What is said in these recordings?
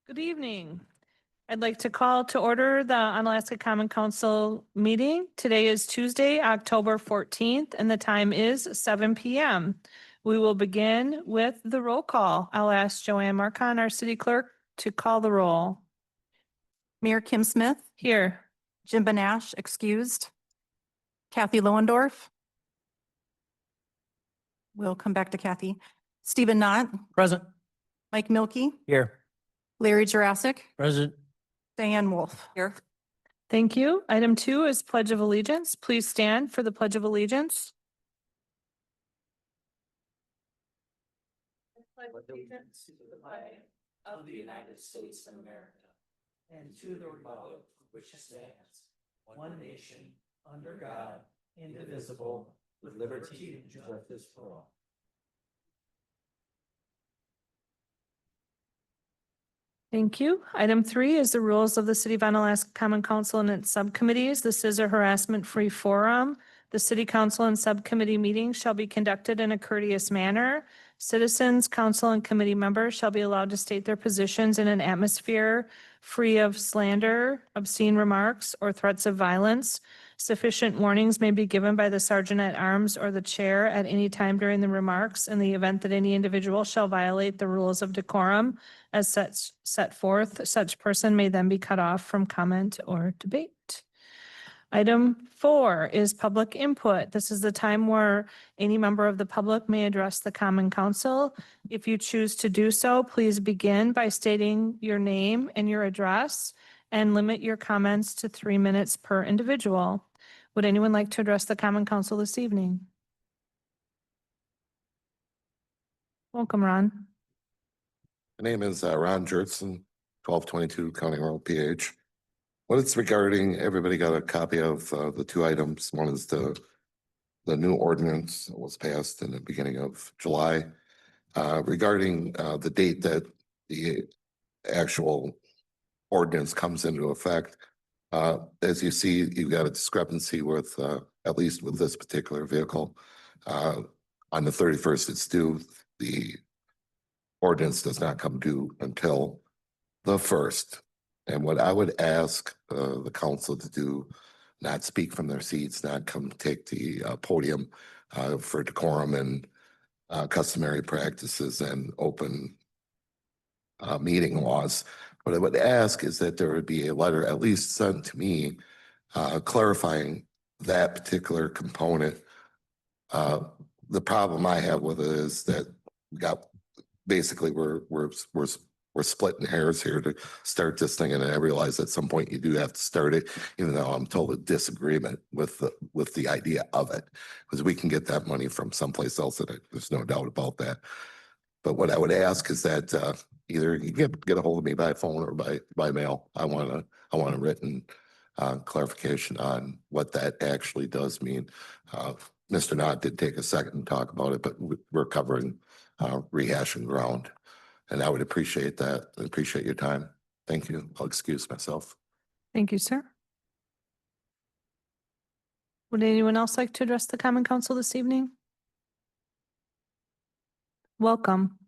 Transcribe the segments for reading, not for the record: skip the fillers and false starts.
Good evening. I'd like to call to order the Onalaska Common Council meeting. Today is Tuesday, October 14th, and the time is 7 p.m. We will begin with the roll call. I'll ask Joanne Marcon, our city clerk, to call the roll. Mayor Kim Smith, Here. Jim Benash, excused. Kathy Lohendorf. We'll come back to Kathy. Stephen Knott, Present. Mike Milkey, Here. Larry Jurassic, Present. Diane Wolf. Here. Thank you. Item 2 is Pledge of Allegiance. Please stand for the Pledge of Allegiance. Pledge allegiance to the flag of the United States of America and to the republic which stands one nation under God, indivisible, with liberty and justice for all. Thank you. Item 3 is the rules of the City of Onalaska Common Council and its subcommittees. This is a harassment-free forum. The City Council and subcommittee meetings shall be conducted in a courteous manner. Citizens, council, and committee members shall be allowed to state their positions in an atmosphere free of slander, obscene remarks, or threats of violence. Sufficient warnings may be given by the sergeant at arms or the chair at any time during the remarks. In the event that any individual shall violate the rules of decorum as set forth, such person may then be cut off from comment or debate. Item 4 is public input. This is the time where any member of the public may address the Common Council. If you choose to do so, please begin by stating your name and your address and limit your comments to 3 minutes per individual. Would anyone like to address the Common Council this evening? Welcome, Ron. My name is Ron Jertson, 1222 County Road, PH. What it's regarding, everybody got a copy of the 2 items. One is the new ordinance that was passed in the beginning of July regarding the date that the actual ordinance comes into effect. As you see, you've got a discrepancy with, at least with this particular vehicle. On the 31st, it's due. The ordinance does not come due until the 1st. And what I would ask the council to do, not speak from their seats, not come take the podium for decorum and customary practices and open meeting laws. What I would ask is that there would be a letter at least sent to me clarifying that particular component. The problem I have with it is that we got basically we're splitting hairs here to start this thing, and I realize at some point you do have to start it, even though I'm total disagreement with the idea of it, because we can get that money from someplace else, and there's no doubt about that. But what I would ask is that either you get a hold of me by phone or by mail. I want a written clarification on what that actually does mean. Mr. Knott did take a second to talk about it, but we're covering rehashing ground. And I would appreciate that. I appreciate your time. Thank you. I'll excuse myself. Thank you, sir. Would anyone else like to address the Common Council this evening? Welcome.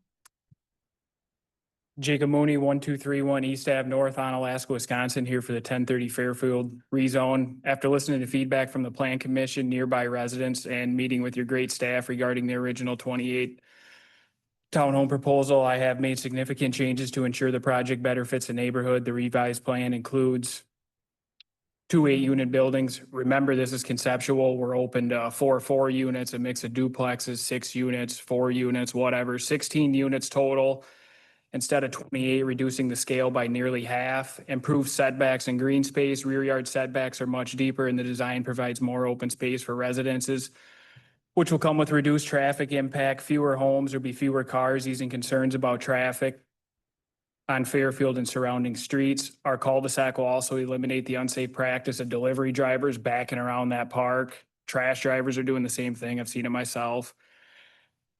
Jacob Mooney, 1231 East Ave North, Onalaska, Wisconsin, here for the 1030 Fairfield rezone. After listening to feedback from the Plan Commission, nearby residents, and meeting with your great staff regarding the original 28 townhome proposal, I have made significant changes to ensure the project better fits the neighborhood. The revised plan includes 2 8-unit buildings. Remember, this is conceptual. We're open to 4 units, a mix of duplexes, 6 units, 4 units, whatever, 16 units total. Instead of 28, reducing the scale by nearly half. Improved setbacks and green space. Rear yard setbacks are much deeper, and the design provides more open space for residences, which will come with reduced traffic impact, fewer homes, or be fewer cars, easing concerns about traffic on Fairfield and surrounding streets. Our cul-de-sac will also eliminate the unsafe practice of delivery drivers backing around that park. Trash drivers are doing the same thing. I've seen it myself.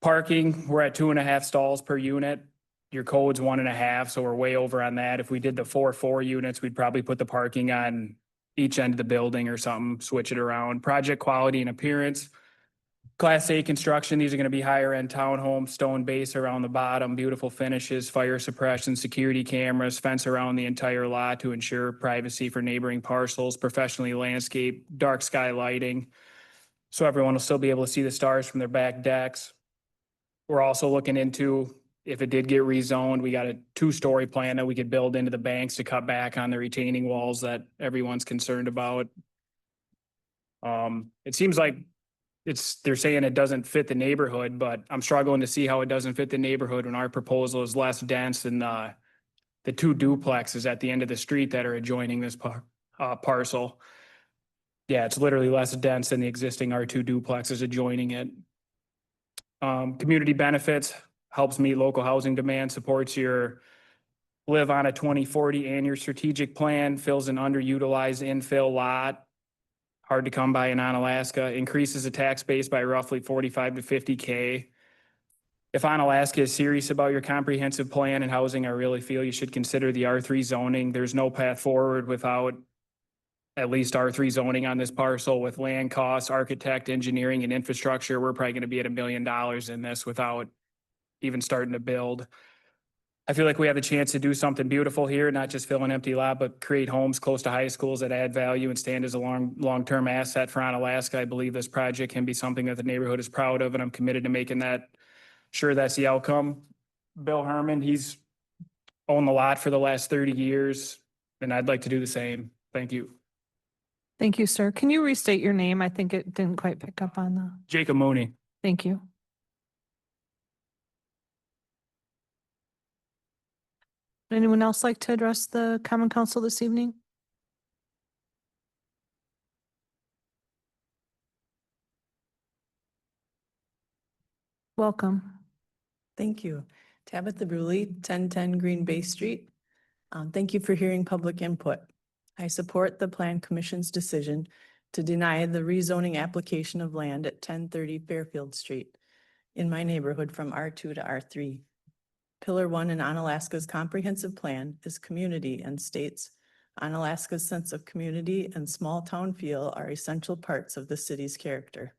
Parking, we're at 2.5 stalls per unit. Your code's 1.5, so we're way over on that. If we did the 4 units, we'd probably put the parking on each end of the building or something, switch it around. Project quality and appearance. Class A construction, these are gonna be higher end townhomes, stone base around the bottom, beautiful finishes, fire suppression, security cameras, fence around the entire lot to ensure privacy for neighboring parcels, professionally landscaped, dark sky lighting. So everyone will still be able to see the stars from their back decks. We're also looking into, if it did get rezoned, we got a 2-story plan that we could build into the banks to cut back on the retaining walls that everyone's concerned about. It seems like they're saying it doesn't fit the neighborhood, but I'm struggling to see how it doesn't fit the neighborhood when our proposal is less dense than the 2 duplexes at the end of the street that are adjoining this parcel. Yeah, it's literally less dense than the existing R2 duplexes adjoining it. Community benefits, helps meet local housing demand, supports your live on a 2040 and your strategic plan, fills an underutilized infill lot. Hard to come by in Onalaska, increases the tax base by roughly 45 to 50K. If Onalaska is serious about your comprehensive plan and housing, I really feel you should consider the R3 zoning. There's no path forward without at least R3 zoning on this parcel. With land costs, architect, engineering, and infrastructure, we're probably gonna be at $1 million in this without even starting to build. I feel like we have the chance to do something beautiful here, not just fill an empty lot, but create homes close to high schools that add value and stand as a long-term asset for Onalaska. I believe this project can be something that the neighborhood is proud of, and I'm committed to making sure that's the outcome. Bill Herman, he's owned the lot for the last 30 years, and I'd like to do the same. Thank you. Thank you, sir. Can you restate your name? I think it didn't quite pick up on the, Jacob Mooney. thank you. Would anyone else like to address the Common Council this evening? Welcome. Thank you. Tabitha Bruley, 1010 Green Bay Street. Thank you for hearing public input. I support the Plan Commission's decision to deny the rezoning application of land at 1030 Fairfield Street in my neighborhood from R2 to R3. Pillar 1 in Onalaska's comprehensive plan is community and states Onalaska's sense of community and small town feel are essential parts of the city's character.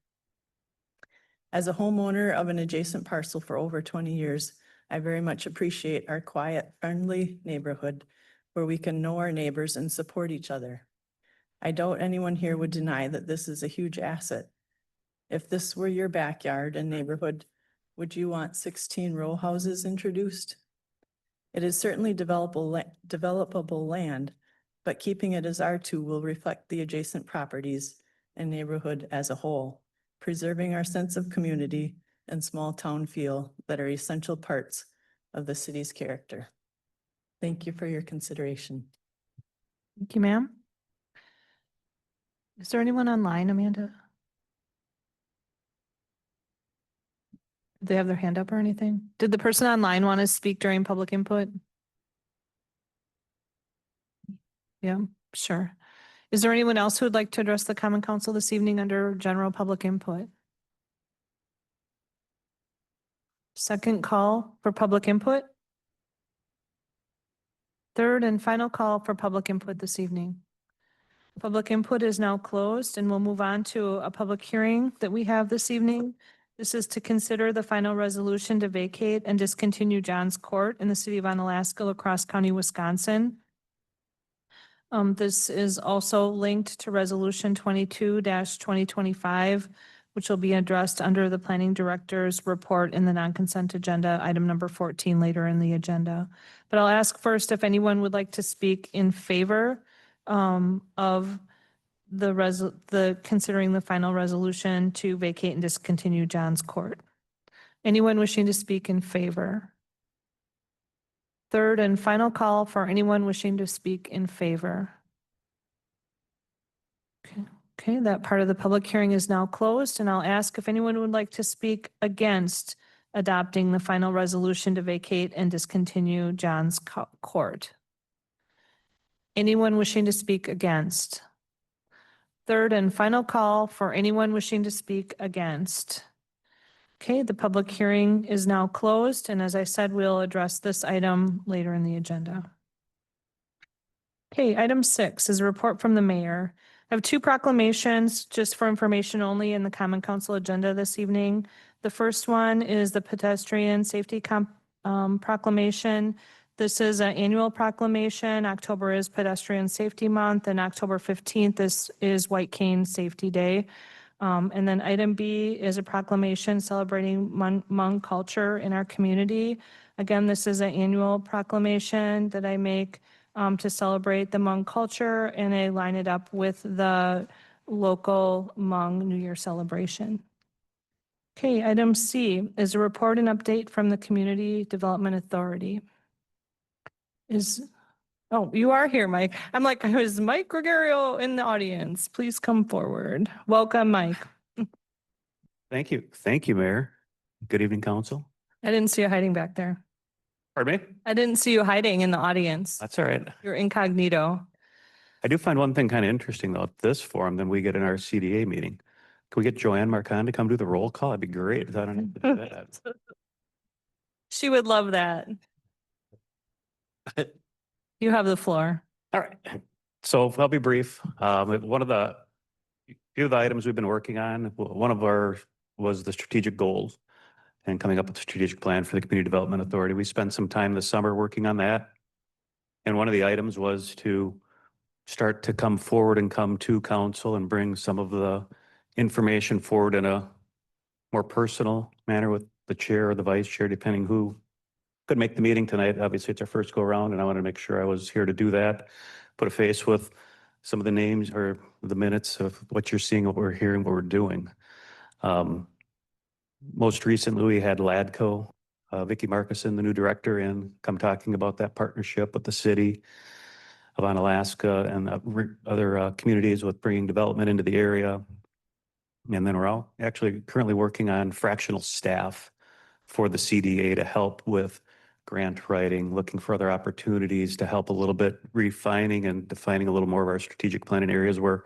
As a homeowner of an adjacent parcel for over 20 years, I very much appreciate our quiet, friendly neighborhood where we can know our neighbors and support each other. I doubt anyone here would deny that this is a huge asset. If this were your backyard and neighborhood, would you want 16 row houses introduced? It is certainly developable land, but keeping it as R2 will reflect the adjacent properties and neighborhood as a whole, preserving our sense of community and small town feel that are essential parts of the city's character. Thank you for your consideration. Thank you, ma'am. Is there anyone online, Amanda? Do they have their hand up or anything? Did the person online want to speak during public input? Yeah, sure. Is there anyone else who would like to address the Common Council this evening under general public input? Second call for public input. Third and final call for public input this evening. Public input is now closed, and we'll move on to a public hearing that we have this evening. This is to consider the final resolution to vacate and discontinue Johns Court in the city of Onalaska, La Crosse County, Wisconsin. This is also linked to Resolution 22-2025, which will be addressed under the Planning Director's report in the non-consent agenda, item number 14 later in the agenda. But I'll ask first if anyone would like to speak in favor of the considering the final resolution to vacate and discontinue Johns Court. Anyone wishing to speak in favor? Third and final call for anyone wishing to speak in favor. Okay, that part of the public hearing is now closed, and I'll ask if anyone would like to speak against adopting the final resolution to vacate and discontinue Johns Court. Anyone wishing to speak against? Third and final call for anyone wishing to speak against. Okay, the public hearing is now closed, and as I said, we'll address this item later in the agenda. Okay, item 6 is a report from the mayor. I have two proclamations just for information only in the Common Council agenda this evening. The first one is the pedestrian safety proclamation. This is an annual proclamation. October is Pedestrian Safety Month, and October 15th is White Cane Safety Day. And then item B is a proclamation celebrating Hmong culture in our community. Again, this is an annual proclamation that I make to celebrate the Hmong culture, and I line it up with the local Hmong New Year celebration. Okay, item C is a report and update from the Community Development Authority. Oh, you are here, Mike. I'm like, is Mike Gregorio in the audience? Please come forward. Welcome, Mike. Thank you. Thank you, Mayor. Good evening, Council. I didn't see you hiding back there. Pardon me? I didn't see you hiding in the audience. That's all right. You're incognito. I do find one thing kind of interesting though, at this forum than we get in our CDA meeting. Can we get Joanne Marcon to come do the roll call? That'd be great. I don't have to do that. She would love that. You have the floor. All right. So I'll be brief. One of the few of the items we've been working on, one of our was the strategic goals and coming up with a strategic plan for the Community Development Authority. We spent some time this summer working on that. And one of the items was to start to come forward and come to council and bring some of the information forward in a more personal manner with the chair or the vice chair, depending who could make the meeting tonight. Obviously, it's our first go around, and I want to make sure I was here to do that. Put a face with some of the names or the minutes of what you're seeing, what we're hearing, what we're doing. Most recently, we had LADCO, Vicki Markison, the new director, and come talking about that partnership with the city of Onalaska and other communities with bringing development into the area. And then we're all actually currently working on fractional staff for the CDA to help with grant writing, looking for other opportunities to help a little bit refining and defining a little more of our strategic planning areas where,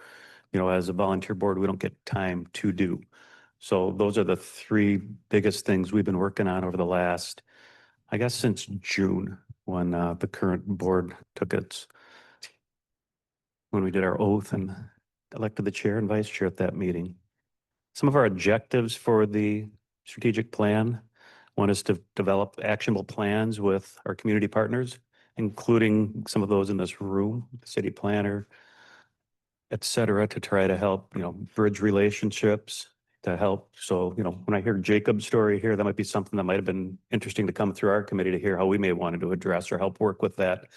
as a volunteer board, we don't get time to do. So those are the three biggest things we've been working on over the last, I guess, since June, when the current board when we did our oath and elected the chair and vice chair at that meeting. Some of our objectives for the strategic plan. One is to develop actionable plans with our community partners, including some of those in this room, the city planner, et cetera, to try to help, bridge relationships, to help. So, when I hear Jacob's story here, that might be something that might have been interesting to come through our committee to hear how we may want to address or help work with that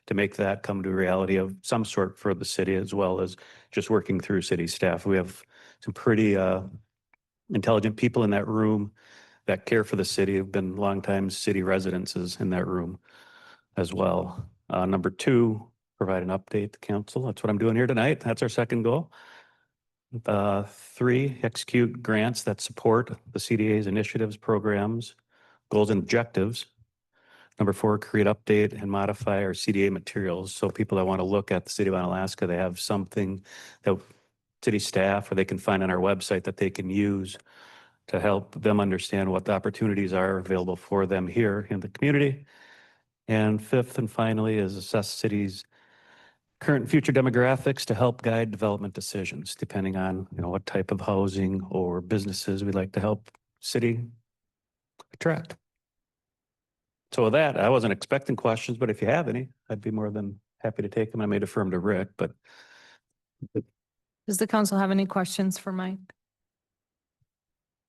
to make that come to reality of some sort for the city, as well as just working through city staff. We have some pretty intelligent people in that room that care for the city, have been longtime city residences in that room as well. Number two, provide an update to council. That's what I'm doing here tonight. That's our second goal. Three, execute grants that support the CDA's initiatives, programs, goals, and objectives. Number four, create, update, and modify our CDA materials. So people that want to look at the city of Onalaska, they have something that city staff or they can find on our website that they can use to help them understand what the opportunities are available for them here in the community. And fifth and finally is assess city's current and future demographics to help guide development decisions, depending on what type of housing or businesses we'd like to help city attract. So with that, I wasn't expecting questions, but if you have any, I'd be more than happy to take them. I may defer them to Rick, but. Does the council have any questions for Mike?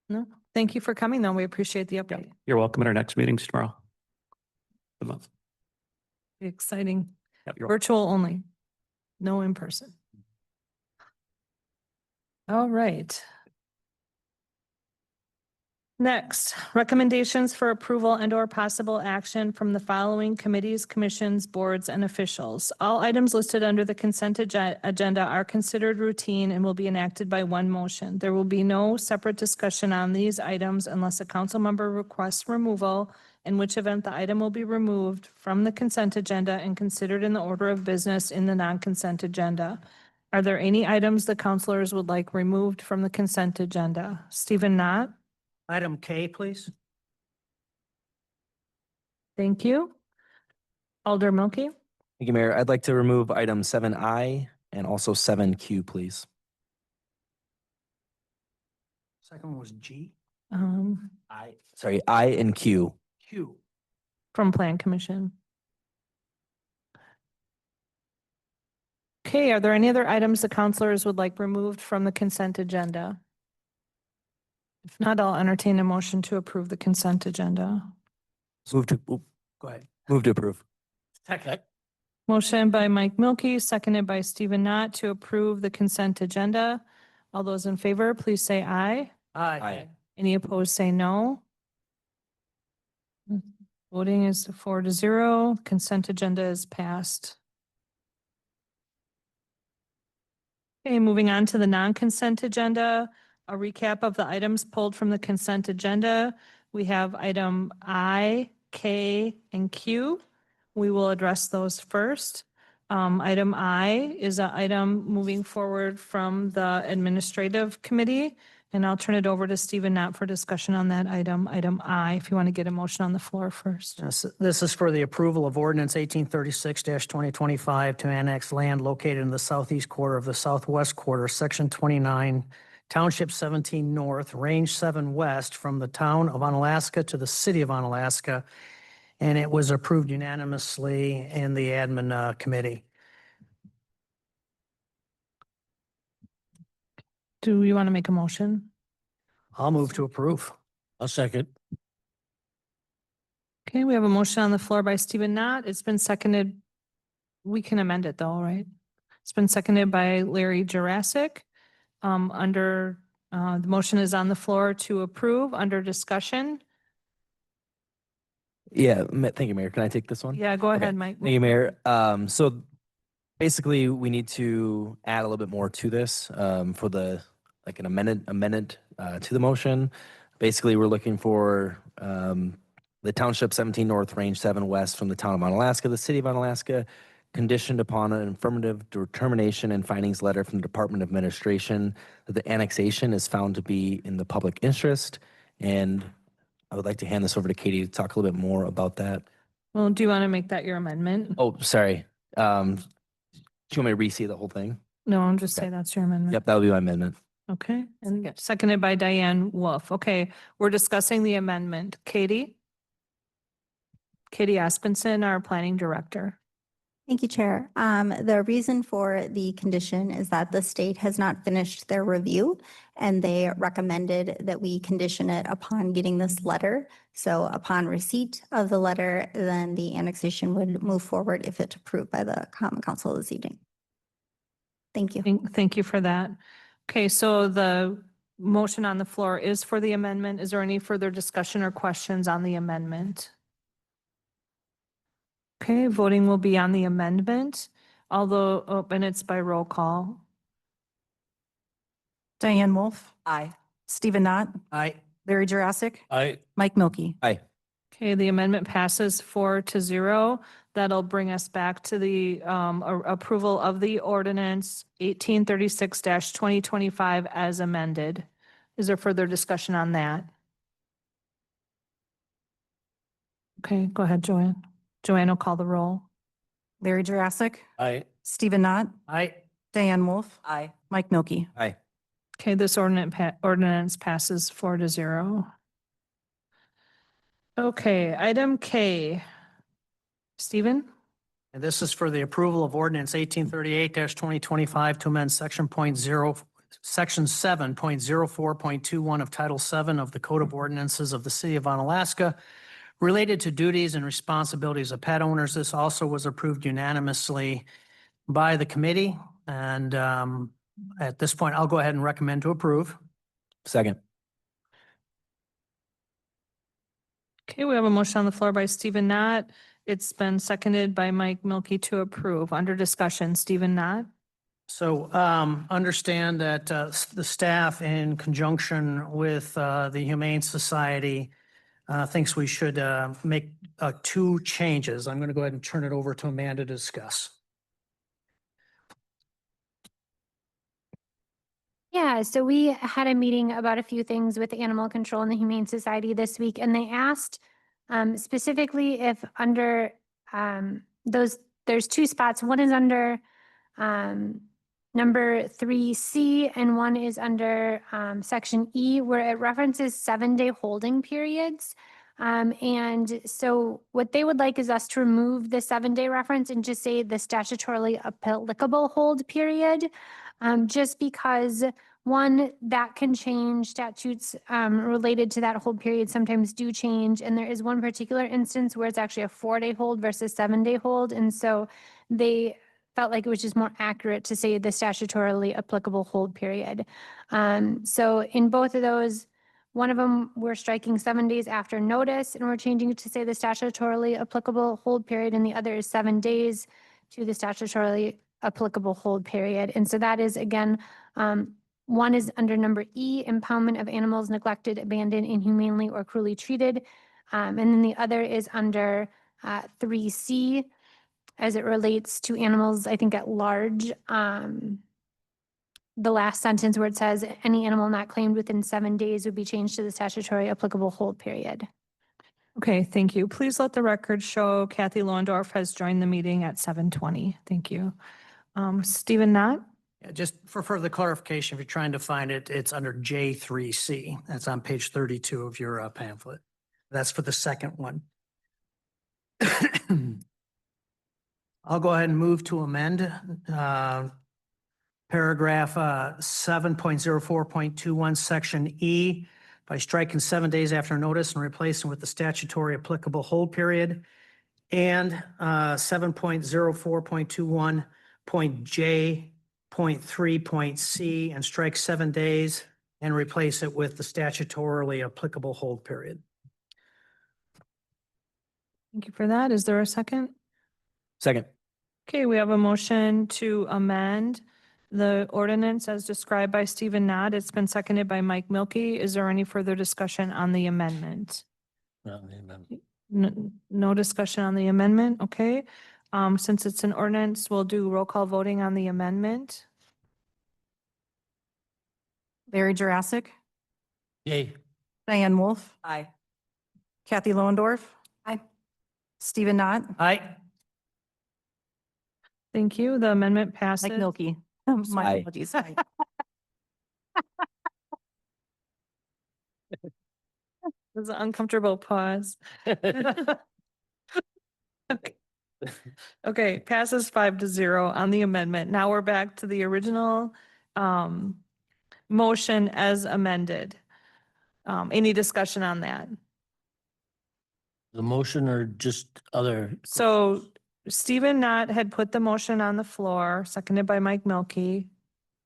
No? Thank you for coming, though. We appreciate the update. You're welcome at our next meetings tomorrow. Good month. Exciting. Yep, you're welcome. Virtual only. No in person. All right. Next, recommendations for approval and/or possible action from the following committees, commissions, boards, and officials. All items listed under the consent agenda are considered routine and will be enacted by one motion. There will be no separate discussion on these items unless a council member requests removal, in which event the item will be removed from the consent agenda and considered in the order of business in the non-consent agenda. Are there any items the councilors would like removed from the consent agenda? Stephen Knott? Item K, please. Thank you. Alder Milky? Thank you, Mayor. I'd like to remove item 7I, and also 7Q, please. Second one was G. I and Q. Q. From Plan Commission. Okay, are there any other items the counselors would like removed from the consent agenda? If not, I'll entertain a motion to approve the consent agenda. Move to, Go ahead. move to approve. Second. Motion by Mike Milky, seconded by Stephen Knott to approve the consent agenda. All those in favor, please say aye. Aye. Any opposed, say no. Voting is 4-0. Consent agenda is passed. Okay, moving on to the non-consent agenda, a recap of the items pulled from the consent agenda. We have item I, K, and Q. We will address those first. Item I is an item moving forward from the administrative committee, and I'll turn it over to Stephen Knott for discussion on that item. Item I, if you want to get a motion on the floor first. Yes, this is for the approval of ordinance 1836-2025 to annex land located in the southeast quarter of the southwest quarter, section 29, township 17 north, range 7 west, from the town of Onalaska to the city of Onalaska. And it was approved unanimously in the admin committee. Do you want to make a motion? I'll move to approve. I'll second. Okay, we have a motion on the floor by Stephen Knott. It's been seconded. We can amend it though, right? It's been seconded by Larry Jurassic. The motion is on the floor to approve under discussion. Yeah, thank you, Mayor. Can I take this one? Yeah, go Okay. ahead, Mike. Thank you, Mayor. So basically, we need to add a little bit more to this for the, like an amendment to the motion. Basically, we're looking for the Township 17 North, Range 7 West from the town of Onalaska, the city of Onalaska, conditioned upon an affirmative determination and findings letter from the Department of Administration that the annexation is found to be in the public interest. And I would like to hand this over to Katie to talk a little bit more about that. Well, do you want to make that your amendment? Oh, sorry. Do you want me to re-say the whole thing? No, I'm just Okay. saying that's your amendment. Yep, that would be my amendment. Okay, and seconded by Diane Wolf. Okay, we're discussing the amendment. Katie? Katie Aspenson, our planning director. Thank you, Chair. The reason for the condition is that the state has not finished their review and they recommended that we condition it upon getting this letter. So upon receipt of the letter, then the annexation would move forward if it's approved by the Common Council this evening. Thank you. Thank you for that. Okay, so the motion on the floor is for the amendment. Is there any further discussion or questions on the amendment? Okay, voting will be on the amendment, although, and it's by roll call. Diane Wolf, Aye. Stephen Knott, Aye. Larry Jurassic, Aye. Mike Milky. Aye. Okay, the amendment passes 4-0. That'll bring us back to the approval of the ordinance 1836-2025 as amended. Is there further discussion on that? Okay, go ahead, Joanne. Joanne will call the roll. Larry Jurassic, Aye. Stephen Knott, Aye. Diane Wolf, Aye. Mike Milky. Aye. Okay, this ordinance passes 4-0. Okay, item K. Stephen? And this is for the approval of ordinance 1838-2025 to amend section 7.04.21 of Title 7 of the Code of Ordinances of the City of Onalaska related to duties and responsibilities of pet owners. This also was approved unanimously by the committee. And at this point, I'll go ahead and recommend to approve. Second. Okay, we have a motion on the floor by Stephen Knott. It's been seconded by Mike Milky to approve. Under discussion, Stephen Knott? So understand that the staff in conjunction with the Humane Society thinks we should make 2 changes. I'm going to go ahead and turn it over to Amanda to discuss. Yeah, so we had a meeting about a few things with Animal Control and the Humane Society this week, and they asked specifically if under there's 2 spots. One is under number 3C, and one is under section E, where it references 7-day holding periods. And so what they would like is us to remove the 7-day reference and just say the statutorily applicable hold period. Just because one, that can change, statutes related to that hold period sometimes do change. And there is one particular instance where it's actually a 4-day hold versus 7-day hold. And so they felt like it was just more accurate to say the statutorily applicable hold period. So in both of those, one of them, we're striking 7 days after notice, and we're changing it to say the statutorily applicable hold period, and the other is 7 days to the statutorily applicable hold period. And so that is, again, one is under number E, impoundment of animals neglected, abandoned, inhumanely, or cruelly treated. And then the other is under 3C, as it relates to animals, I think at large. The last sentence where it says any animal not claimed within 7 days would be changed to the statutory applicable hold period. Okay, thank you. Please let the record show Kathy Lohendorf has joined the meeting at 7:20. Thank you. Stephen Knott? Yeah, just for further clarification, if you're trying to find it, it's under J3C. That's on page 32 of your pamphlet. That's for the second one. I'll go ahead and move to amend paragraph 7.04.21, section E, by striking 7 days after notice and replacing with the statutory applicable hold period. And 7.04.21.J.3.C, and strike 7 days and replace it with the statutorily applicable hold period. Thank you for that. Is there a second? Second. Okay, we have a motion to amend the ordinance as described by Stephen Knott. It's been seconded by Mike Milky. Is there any further discussion on the amendment? No discussion on the amendment, okay. Since it's an ordinance, we'll do roll call voting on the amendment. Larry Jurassic, Yay. Diane Wolf, Aye. Kathy Lohendorf. Aye. Stephen Knott, Aye. Thank you. The amendment passes. Mike Milky. Aye. My apologies. Aye. There's an uncomfortable pause. Okay. Okay, passes 5-0 on the amendment. Now we're back to the original motion as amended. Any discussion on that? The motion or just other? So Stephen Knott had put the motion on the floor, seconded by Mike Milky,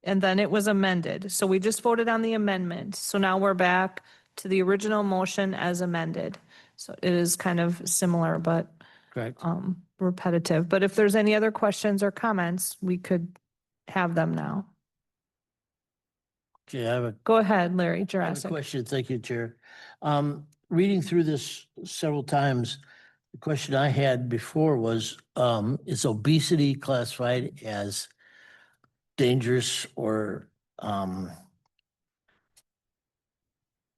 and then it was amended. So we just voted on the amendment. So now we're back to the original motion as amended. So it is kind of similar, but Correct. repetitive. But if there's any other questions or comments, we could have them now. Okay, I have a Go ahead, Larry I have a Jurassic. question. Thank you, Chair. Reading through this several times, the question I had before was, is obesity classified as dangerous or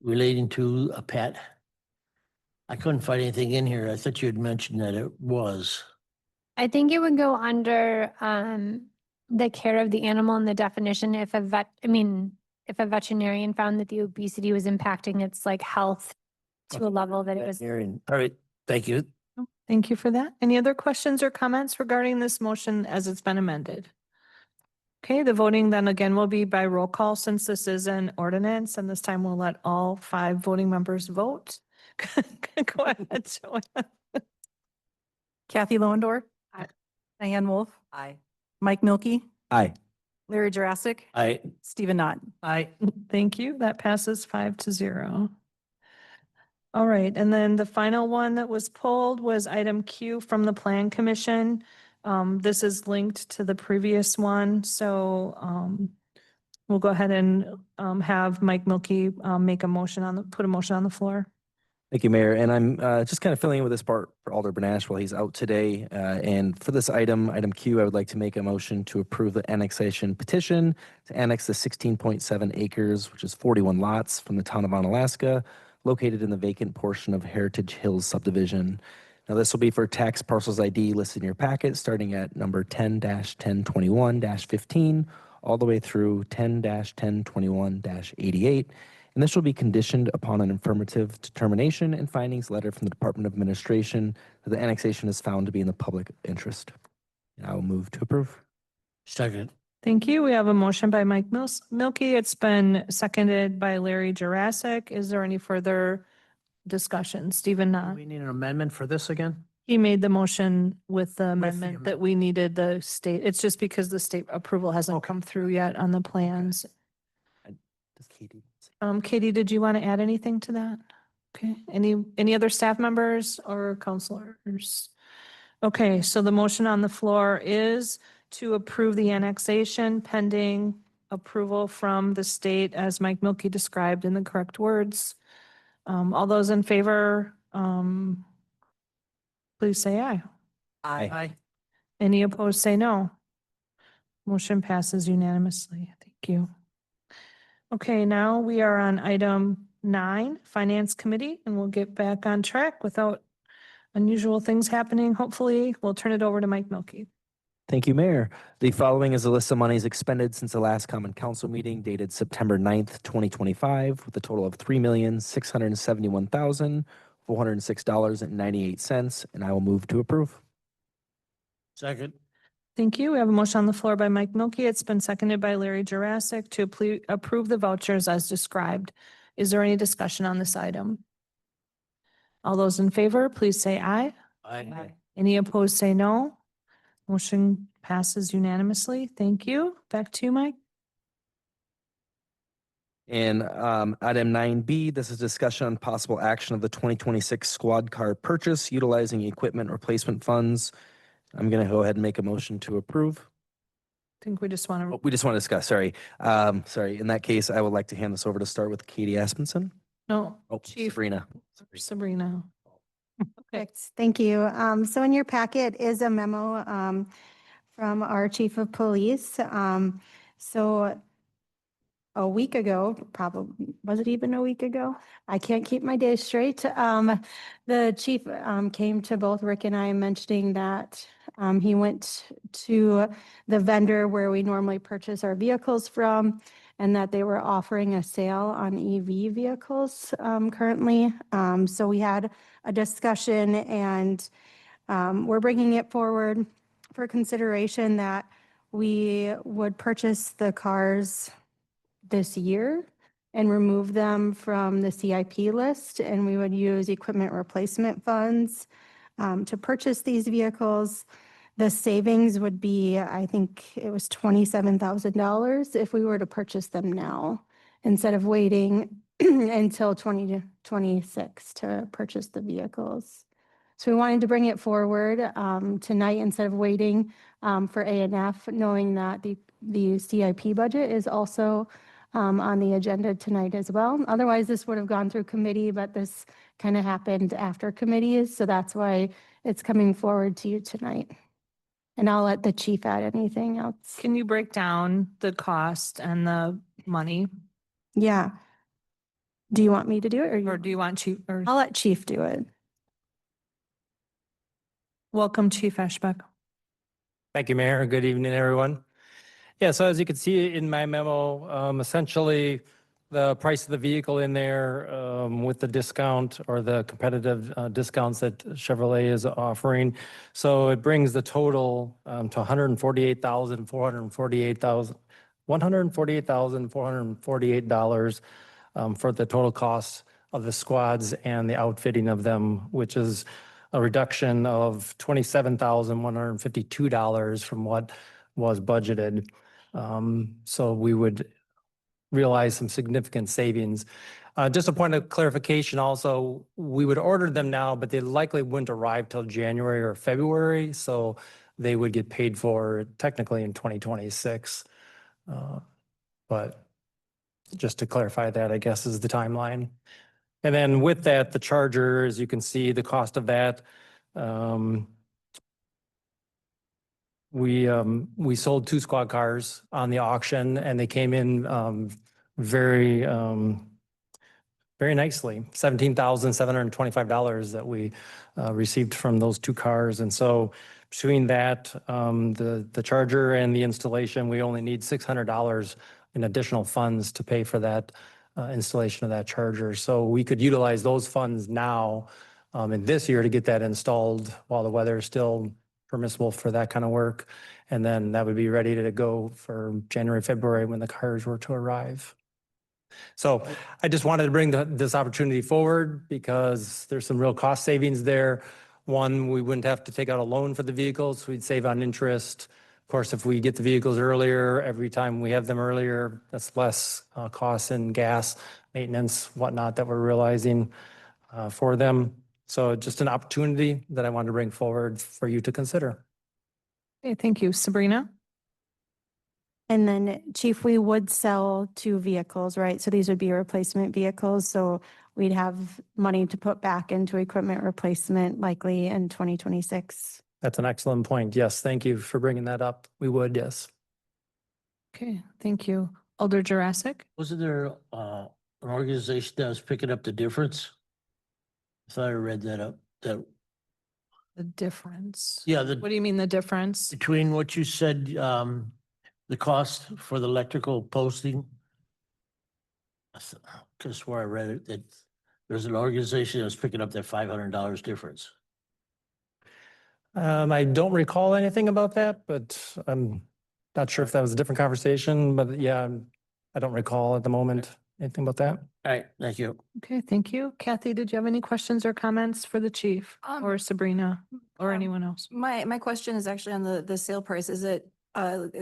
relating to a pet? I couldn't find anything in here. I thought you had mentioned that it was. I think it would go under the care of the animal and the definition if a veterinarian found that the obesity was impacting its like health to a level that it was. All right, thank you. Thank you for that. Any other questions or comments regarding this motion as it's been amended? Okay, the voting then again will be by roll call since this is an ordinance, and this time we'll let all 5 voting members vote. Go ahead, Joanne. Kathy Lohendorf. Aye. Diane Wolf, Aye. Mike Milky, Aye. Larry Jurassic, I, Stephen Knott. Aye. Thank you. That passes 5-0. All right, and then the final one that was pulled was item Q from the Plan Commission. This is linked to the previous one, so we'll go ahead and have Mike Milky make a motion put a motion on the floor. Thank you, Mayor. And I'm just kind of filling in with this part for Alder Benash while he's out today. And for this item Q, I would like to make a motion to approve the annexation petition to annex the 16.7 acres, which is 41 lots from the town of Onalaska, located in the vacant portion of Heritage Hills subdivision. Now, this will be for tax parcels ID listed in your packet, starting at number 10-1021-15, all the way through 10-1021-88. And this will be conditioned upon an affirmative determination and findings letter from the Department of Administration that the annexation is found to be in the public interest. And I will move to approve. Second. Thank you. We have a motion by Mike Milky. It's been seconded by Larry Jurassic. Is there any further discussion? Stephen Do Knott. we need an amendment for this again? He made the motion with the amendment amendment. that we needed the state. It's just because the state approval hasn't come through yet on the plans. Does Katie? Katie, did you want to add anything to that? Okay, any other staff members or counselors? Okay, so the motion on the floor is to approve the annexation pending approval from the state as Mike Milky described in the correct words. All those in favor, please say aye. Aye. Any opposed, say no. Motion passes unanimously. Thank you. Okay, now we are on item 9, Finance Committee, and we'll get back on track without unusual things happening. Hopefully, we'll turn it over to Mike Milky. Thank you, Mayor. The following is a list of monies expended since the last common council meeting dated September 9th, 2025, with a total of $3,671,406.98, and I will move to approve. Second. Thank you. We have a motion on the floor by Mike Milky. It's been seconded by Larry Jurassic to approve the vouchers as described. Is there any discussion on this item? All those in favor, please say aye. Aye. Any opposed, say no. Motion passes unanimously. Thank you. Back to you, Mike. And item 9B, this is discussion on possible action of the 2026 squad car purchase utilizing equipment replacement funds. I'm going to go ahead and make a motion to approve. I think we just want to, We just want to discuss, sorry. Sorry, in that case, I would like to hand this over to start with Katie Aspenson. no, Oh, Chief. Sabrina. Sabrina. Okay. Perfect. Thank you. So in your packet is a memo from our chief of police. So a week ago, probably, was it even a week ago? I can't keep my days straight. The chief came to both Rick and I mentioning that he went to the vendor where we normally purchase our vehicles from, and that they were offering a sale on EV vehicles currently. So we had a discussion, and we're bringing it forward for consideration that we would purchase the cars this year and remove them from the CIP list, and we would use equipment replacement funds to purchase these vehicles. The savings would be, I think it was $27,000 if we were to purchase them now, instead of waiting until 2026 to purchase the vehicles. So we wanted to bring it forward tonight instead of waiting for A&F, knowing that the CIP budget is also on the agenda tonight as well. Otherwise, this would have gone through committee, but this kind of happened after committees, so that's why it's coming forward to you tonight. And I'll let the chief add anything else. Can you break down the cost and the money? Yeah. Do you want me to do it, Or do you want Chief, or I'll let chief do it. welcome Chief Ashbeck? Thank you, Mayor. Good evening, everyone. Yeah, so as you can see in my memo, essentially the price of the vehicle in there with the discount or the competitive discounts that Chevrolet is offering. So it brings the total to $148,448 for the total cost of the squads and the outfitting of them, which is a reduction of $27,152 from what was budgeted. So we would realize some significant savings. Just a point of clarification also, we would order them now, but they likely wouldn't arrive till January or February, so they would get paid for technically in 2026. But just to clarify that, I guess, is the timeline. And then with that, the Charger, as you can see, the cost of that, we sold 2 squad cars on the auction, and they came in very nicely. $17,725 that we received from those 2 cars. And so Between that, the charger and the installation, we only need $600 in additional funds to pay for that installation of that charger. So we could utilize those funds now in this year to get that installed while the weather is still permissible for that kind of work. And then that would be ready to go for January, February when the cars were to arrive. So I just wanted to bring this opportunity forward because there's some real cost savings there. One, we wouldn't have to take out a loan for the vehicles. We'd save on interest. Of course, if we get the vehicles earlier, every time we have them earlier, that's less costs in gas, maintenance, whatnot that we're realizing for them. So just an opportunity that I wanted to bring forward for you to consider. Okay, thank you. Sabrina? And then Chief, we would sell 2 vehicles, right? So these would be replacement vehicles. So we'd have money to put back into equipment replacement likely in 2026. That's an excellent point. Yes, thank you for bringing that up. We would, yes. Okay, thank you. Alder Jurassic? Wasn't there an organization that was picking up the difference? I thought I read that up, that, The difference. yeah, What do you mean the difference? between what you said, the cost for the electrical posting. Because where I read it, that there's an organization that was picking up that $500 difference. I don't recall anything about that, but I'm not sure if that was a different conversation, but yeah, I don't recall at the moment anything about that. All right, thank you. Okay, thank you. Kathy, did you have any questions or comments for the chief or Sabrina or anyone else? My question is actually on the sale price. Is it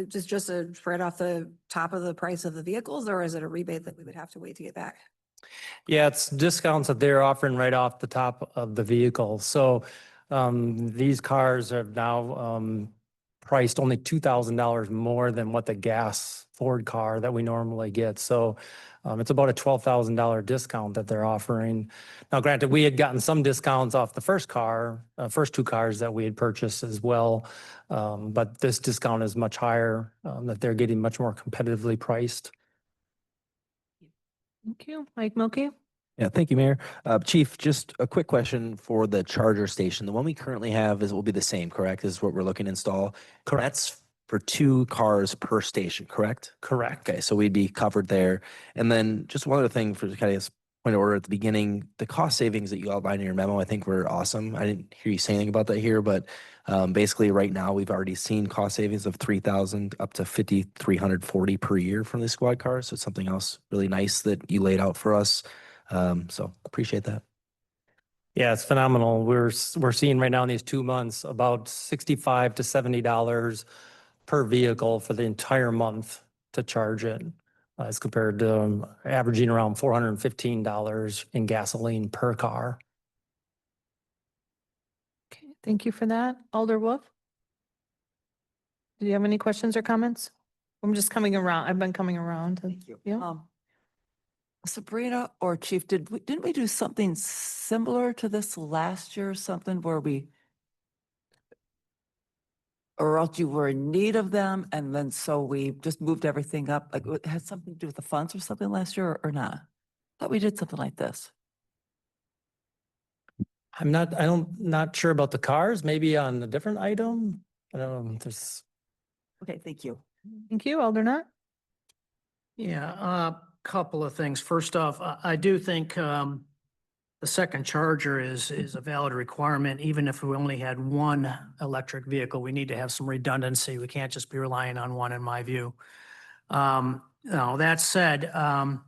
just a spread off the top of the price of the vehicles, or is it a rebate that we would have to wait to get back? Yeah, it's discounts that they're offering right off the top of the vehicle. So these cars are now priced only $2,000 more than what the gas Ford car that we normally get. So it's about a $12,000 discount that they're offering. Now, granted, we had gotten some discounts off the first 2 cars that we had purchased as well. But this discount is much higher, that they're getting much more competitively priced. Thank you. Mike Milky? Yeah, thank you, Mayor. Chief, just a quick question for the charger station. The one we currently have will be the same, correct? Is what we're looking to install? Correct. That's for 2 cars per station, correct? Correct. Okay, so we'd be covered there. And then just one other thing for kind of point of order at the beginning, the cost savings that you outlined in your memo, I think were awesome. I didn't hear you say anything about that here, but basically right now we've already seen cost savings of $3,000 up to $5,340 per year from the squad cars. So it's something else really nice that you laid out for us. So appreciate that. Yeah, it's phenomenal. We're seeing right now in these 2 months about $65 to $70 per vehicle for the entire month to charge it, as compared to averaging around $415 in gasoline per car. Okay, thank you for that. Alder Wolf? Do you have any questions or comments? I'm just coming around. I've been coming around. Thank you. Yeah. Sabrina or Chief, didn't we do something similar to this last year or something where or else you were in need of them and then so we just moved everything up? Like it had something to do with the funds or something last year or not? Thought we did something like this. I'm not sure about the cars, maybe on a different item. I don't know, there's. Okay, thank you. Thank you. Alder Knott? Yeah, couple of things. First off, I do think the second charger is a valid requirement. Even if we only had 1 electric vehicle, we need to have some redundancy. We can't just be relying on 1, in my view. Now, that said, I'm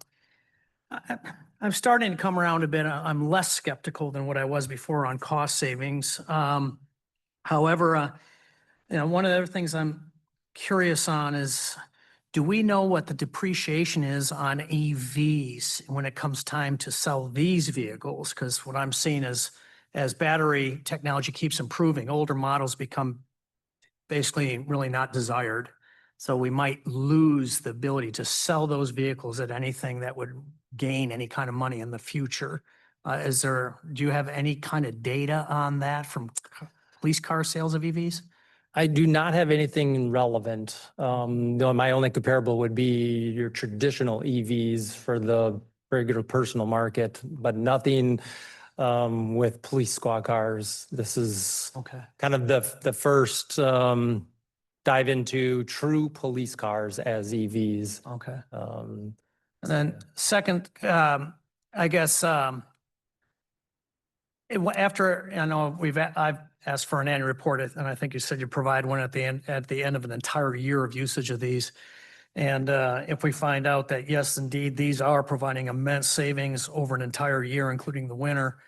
starting to come around a bit. I'm less skeptical than what I was before on cost savings. However, one of the other things I'm curious on is, do we know what the depreciation is on EVs when it comes time to sell these vehicles? Because what I'm seeing is as battery technology keeps improving, older models become basically really not desired. So we might lose the ability to sell those vehicles at anything that would gain any kind of money in the future. Do you have any kind of data on that from lease car sales of EVs? I do not have anything relevant. My only comparable would be your traditional EVs for the regular personal market, but nothing with police squad cars. This is Okay. kind of the first dive into true police cars as EVs. Okay. Um, And then second, I guess, after, I know I've asked for an annual report, and I think you said you provide one at the end of an entire year of usage of these. And if we find out that, yes, indeed, these are providing immense savings over an entire year, including the winter,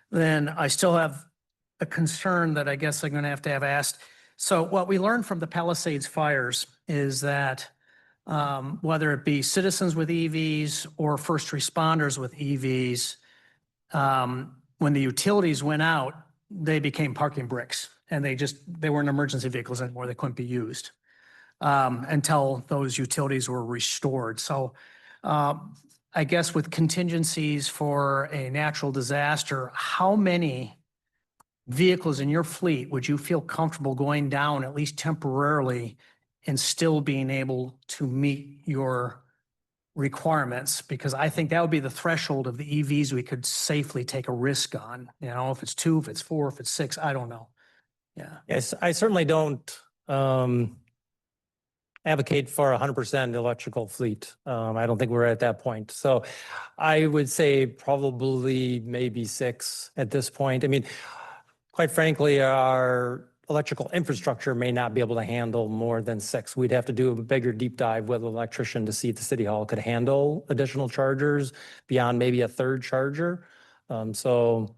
then I still have a concern that I guess I'm going to have asked. So what we learned from the Palisades fires is that whether it be citizens with EVs or first responders with EVs, when the utilities went out, they became parking bricks, and they weren't emergency vehicles anymore. They couldn't be used until those utilities were restored. So I guess with contingencies for a natural disaster, how many vehicles in your fleet would you feel comfortable going down, at least temporarily, and still being able to meet your requirements? Because I think that would be the threshold of the EVs we could safely take a risk on. You know, if it's 2, if it's 4, if it's 6, I don't know. Yeah. Yes, I certainly don't advocate for 100% electrical fleet. I don't think we're at that point. So I would say probably maybe 6 at this point. I mean, quite frankly, our electrical infrastructure may not be able to handle more than 6. We'd have to do a bigger deep dive with an electrician to see if the city hall could handle additional chargers beyond maybe a 3rd charger. So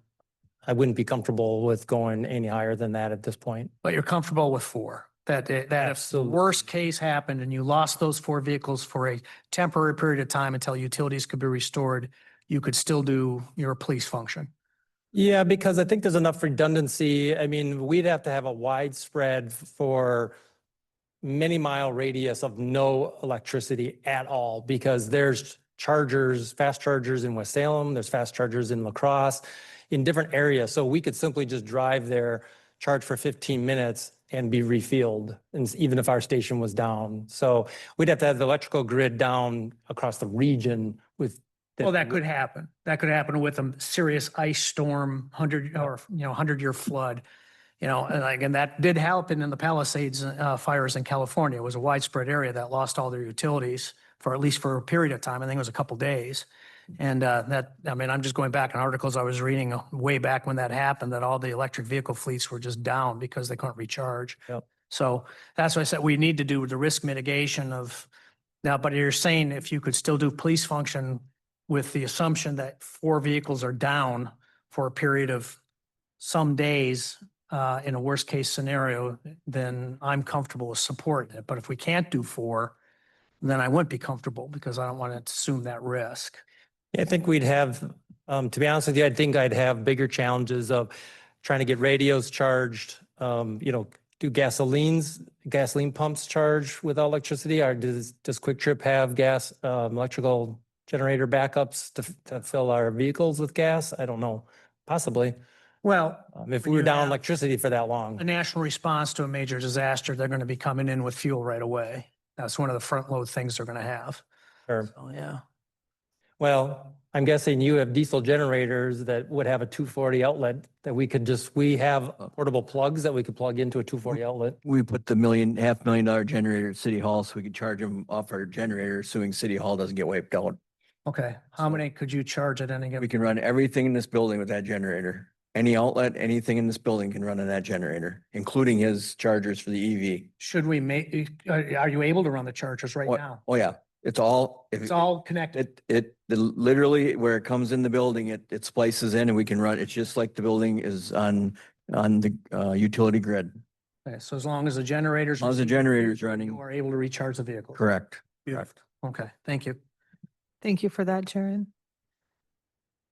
I wouldn't be comfortable with going any higher than that at this point. But you're comfortable with 4? That if the Absolutely. worst case happened and you lost those 4 vehicles for a temporary period of time until utilities could be restored, you could still do your police function? Yeah, because I think there's enough redundancy. I mean, we'd have to have a widespread for many mile radius of no electricity at all, because there's chargers, fast chargers in West Salem, there's fast chargers in La Crosse, in different areas. So we could simply just drive there, charge for 15 minutes and be refilled, and even if our station was down. So we'd have to have the electrical grid down across the region with. Well, that could happen. That could happen with a serious ice storm, 100-year flood. You know, and again, that did happen in the Palisades fires in California. It was a widespread area that lost all their utilities for at least for a period of time. I think it was a couple days. And I mean, I'm just going back in articles I was reading way back when that happened, that all the electric vehicle fleets were just down because they couldn't recharge. Yep. So that's why I said we need to do the risk mitigation of now, but you're saying if you could still do police function with the assumption that 4 vehicles are down for a period of some days in a worst case scenario, then I'm comfortable with supporting it. But if we can't do 4, then I wouldn't be comfortable because I don't want to assume that risk. I think we'd have, to be honest with you, I think I'd have bigger challenges of trying to get radios charged, do gasoline pumps charge with electricity? Or does Quick Trip have electrical generator backups to fill our vehicles with gas? I don't know, possibly. Well, If we when were you down have electricity for that long. a national response to a major disaster, they're going to be coming in with fuel right away. That's one of the front load things they're going to have. Sure. So, yeah. Well, I'm guessing you have diesel generators that would have a 240 outlet that we have portable plugs that we could plug into a 240 outlet. We put the $500,000 generator at City Hall so we could charge them off our generator, assuming City Hall doesn't get wiped out. Okay. How many could you charge at any We given? can run everything in this building with that generator. Any outlet, anything in this building can run on that generator, including his chargers for the EV. Should we are you able to run the chargers right now? Oh, yeah. It's all. It's all connected. Literally where it comes in the building, it splices in and we can run. It's just like the building is on the utility grid. Okay, so as long as the generators. As long as the generator's running. You are able to recharge the vehicle. Correct. Beautiful. Okay, thank you. Thank you for that, Sharon.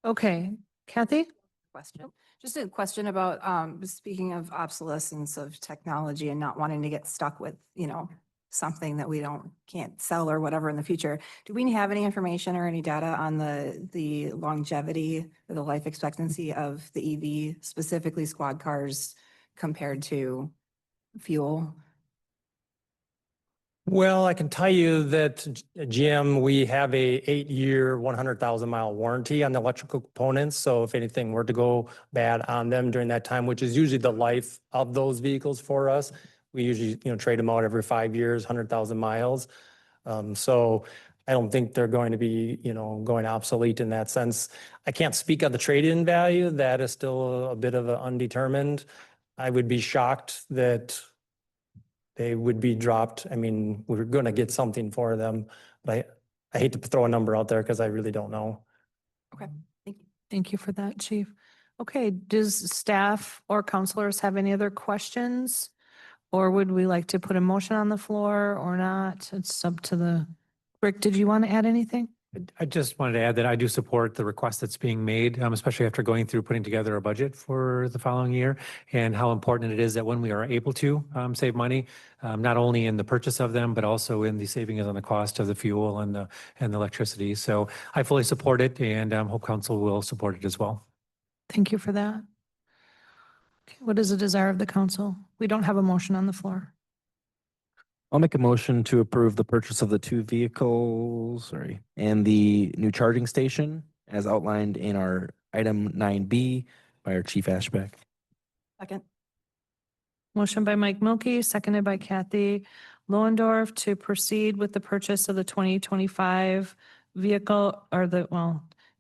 Okay, Kathy? Question. Just a question about, speaking of obsolescence of technology and not wanting to get stuck with, something that we can't sell or whatever in the future. Do we have any information or any data on the longevity or the life expectancy of the EV, specifically squad cars compared to fuel? Well, I can tell you that, Jim, we have a 8-year, 100,000-mile warranty on the electrical components. So if anything were to go bad on them during that time, which is usually the life of those vehicles for us, we usually, trade them out every 5 years, 100,000 miles. So I don't think they're going to be, going obsolete in that sense. I can't speak on the trade-in value. That is still a bit of an undetermined. I would be shocked that they would be dropped. I mean, we're going to get something for them, but I hate to throw a number out there because I really don't know. Okay, thank you. Thank you for that, Chief. Okay, does staff or counselors have any other questions? Or would we like to put a motion on the floor or not? It's up to the, Rick, did you want to add anything? I just wanted to add that I do support the request that's being made, especially after going through putting together a budget for the following year, and how important it is that when we are able to save money, not only in the purchase of them, but also in the savings on the cost of the fuel and the electricity. So I fully support it, and hope council will support it as well. Thank you for that. Okay, what is the desire of the council? We don't have a motion on the floor. I'll make a motion to approve the purchase of the 2 vehicles, and the new charging station as outlined in our item 9B by our Chief Ashbeck. Second. Motion by Mike Milky, seconded by Kathy Lohendorf to proceed with the purchase of the 2025 vehicle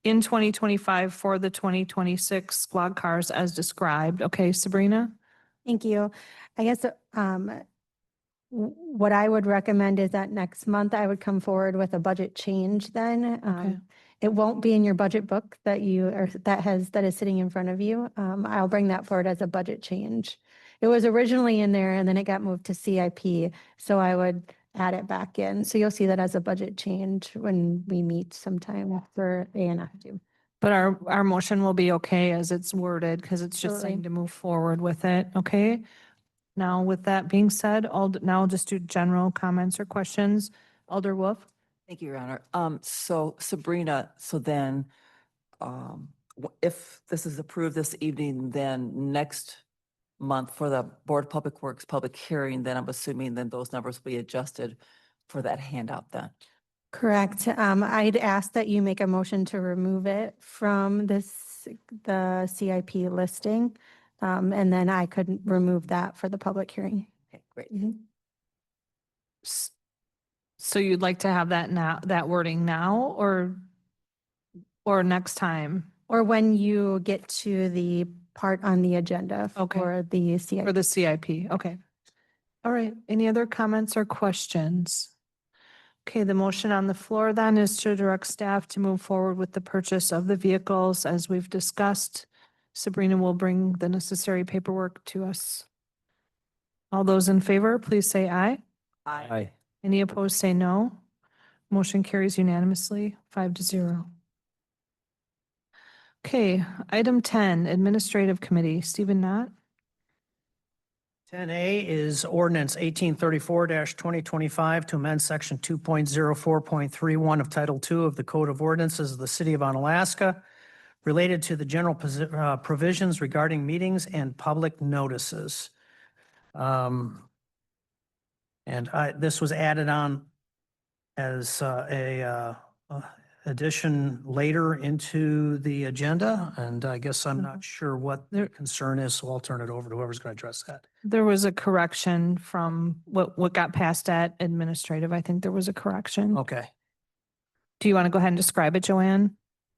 in 2025 for the 2026 squad cars as described. Okay, Sabrina? Thank you. I guess, what I would recommend is that next month I would come forward with a budget change then. Okay. It won't be in your budget book that that is sitting in front of you. I'll bring that forward as a budget change. It was originally in there and then it got moved to CIP, so I would add it back in. So you'll see that as a budget change when we meet sometime for ANF2. But our motion will be okay as it's worded because it's just saying Absolutely. to move forward with it, okay? Now, with that being said, I'll just do general comments or questions. Alder Wolf? Thank you, Your Honor. So Sabrina, so then, if this is approved this evening, then next month for the Board of Public Works public hearing, then I'm assuming then those numbers will be adjusted for that handout then. Correct. I'd ask that you make a motion to remove it from the CIP listing. And then I could remove that for the public hearing. Okay, great. So you'd like to have that now, that wording now or next time? Or when you get to the part on the agenda Okay. for the CIP. For the CIP, okay. All right, any other comments or questions? Okay, the motion on the floor then is to direct staff to move forward with the purchase of the vehicles as we've discussed. Sabrina will bring the necessary paperwork to us. All those in favor, please say aye. Aye. Any opposed, say no. Motion carries unanimously, 5-0. Okay, item 10, Administrative Committee, Stephen Knott. 10A is ordinance 1834-2025 to amend section 2.04.31 of Title II of the Code of Ordinances of the City of Onalaska related to the general provisions regarding meetings and public notices. This was added on as a addition later into the agenda, and I guess I'm not sure what the concern is, so I'll turn it over to whoever's going to address that. There was a correction from what got passed at administrative. I think there was a correction. Okay. Do you want to go ahead and describe it, Joanne?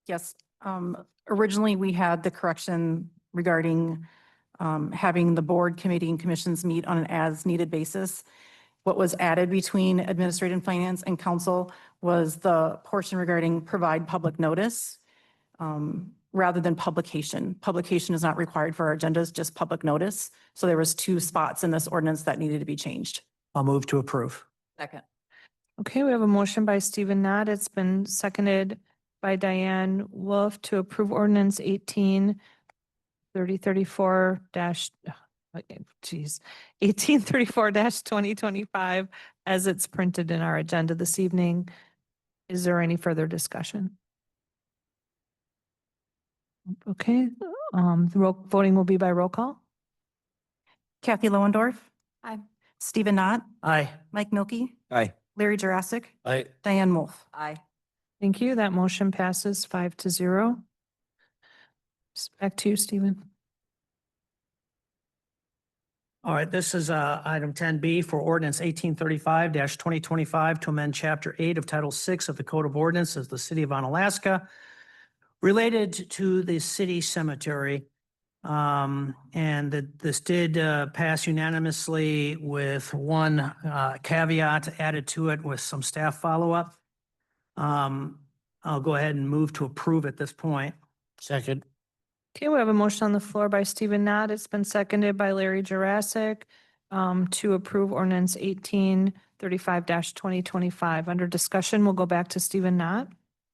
Yes, originally we had the correction regarding having the board, committee, and commissions meet on an as-needed basis. What was added between administrative and finance and council was the portion regarding provide public notice rather than publication. Publication is not required for our agendas, just public notice. So there was 2 spots in this ordinance that needed to be changed. I'll move to approve. Second. Okay, we have a motion by Stephen Knott. It's been seconded by Diane Wolf to approve ordinance 1834-2025 as it's printed in our agenda this evening. Is there any further discussion? Okay, voting will be by roll call. Kathy Lohendorf. Aye. Stephen Knott, Aye. Mike Milky, Aye. Larry Jurassic, Aye. Diane Wolf. Aye. Thank you. That motion passes 5-0. Back to you, Stephen. All right, this is item 10B for ordinance 1835-2025 to amend Chapter 8 of Title 6 of the Code of Ordinances of the City of Onalaska related to the city cemetery. And this did pass unanimously with one caveat added to it with some staff follow-up. I'll go ahead and move to approve at this point. Second. Okay, we have a motion on the floor by Stephen Knott. It's been seconded by Larry Jurassic to approve ordinance 1835-2025. Under discussion, we'll go back to Stephen Knott.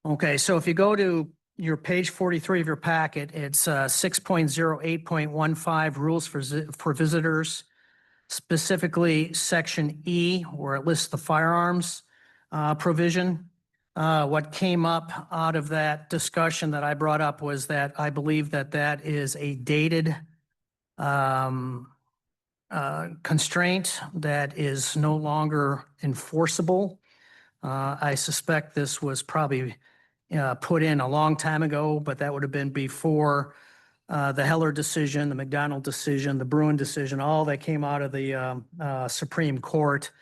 Okay, so if you go to your page 43 of your packet, it's 6.08.15 rules for visitors, specifically section E, where it lists the firearms provision. What came up out of that discussion that I brought up was that I believe that that is a dated constraint that is no longer enforceable. I suspect this was probably put in a long time ago, but that would have been before the Heller decision, the McDonald decision, the Bruin decision, all that came out of the Supreme Court.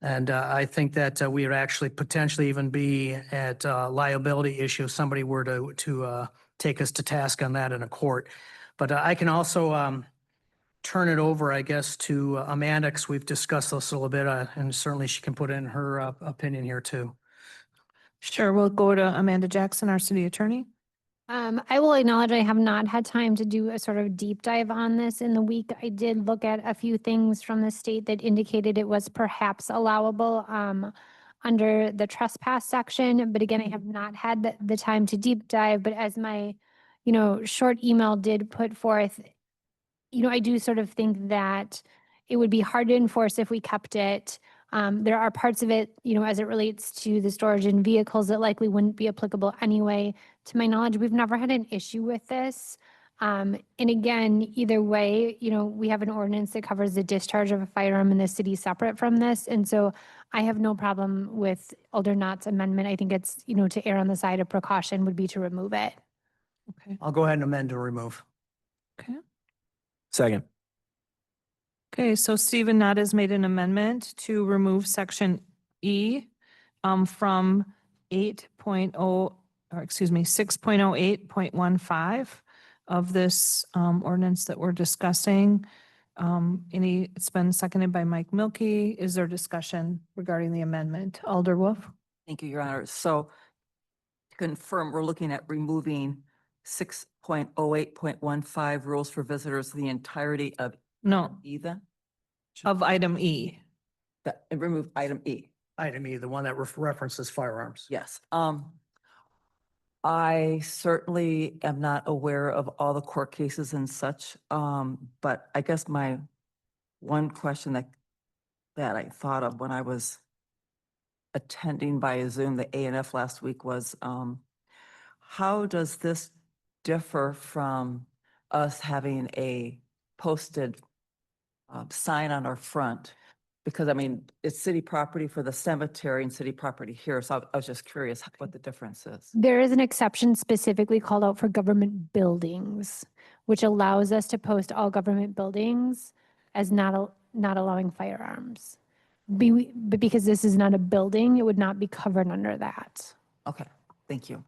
And I think that we would actually potentially even be at liability issue if somebody were to take us to task on that in a court. But I can also turn it over, I guess, to Amanda, because we've discussed this a little bit, and certainly she can put in her opinion here too. Sure, we'll go to Amanda Jackson, our city attorney. I will acknowledge I have not had time to do a sort of deep dive on this in the week. I did look at a few things from the state that indicated it was perhaps allowable under the trespass section. But again, I have not had the time to deep dive. But as my, short email did put forth, I do sort of think that it would be hard to enforce if we kept it. There are parts of it, as it relates to the storage in vehicles that likely wouldn't be applicable anyway. To my knowledge, we've never had an issue with this. And again, either way, we have an ordinance that covers the discharge of a firearm in the city separate from this. And so I have no problem with Alder Knott's amendment. I think it's, to err on the side of precaution would be to remove it. Okay. I'll go ahead and amend to remove. Okay. Second. Okay, so Stephen Knott has made an amendment to remove section E from 6.08.15 of this ordinance that we're discussing. It's been seconded by Mike Milky. Is there discussion regarding the amendment? Alder Wolf? Thank you, Your Honor. So to confirm, we're looking at removing 6.08.15 rules for visitors, the entirety of No, E then? of item E. And remove item E. Item E, the one that references firearms. Yes. I certainly am not aware of all the court cases and such, but I guess my one question that I thought of when I was attending via Zoom the A&F last week was, how does this differ from us having a posted sign on our front? Because it's city property for the cemetery and city property here. So I was just curious what the difference is. There is an exception specifically called out for government buildings, which allows us to post all government buildings as not allowing firearms. But because this is not a building, it would not be covered under that. Okay, thank you.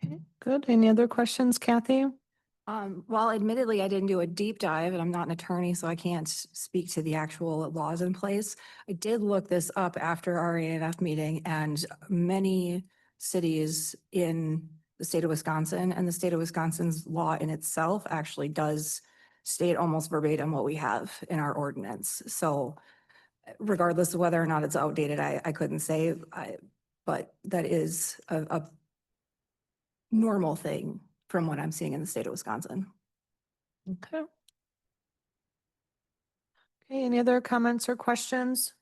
Okay, good. Any other questions, Kathy? Well, admittedly, I didn't do a deep dive and I'm not an attorney, so I can't speak to the actual laws in place. I did look this up after our A&F meeting, and many cities in the state of Wisconsin and the state of Wisconsin's law in itself actually does state almost verbatim what we have in our ordinance. So regardless of whether or not it's outdated, I couldn't say, but that is a normal thing from what I'm seeing in the state of Wisconsin. Okay. Okay, any other comments or questions?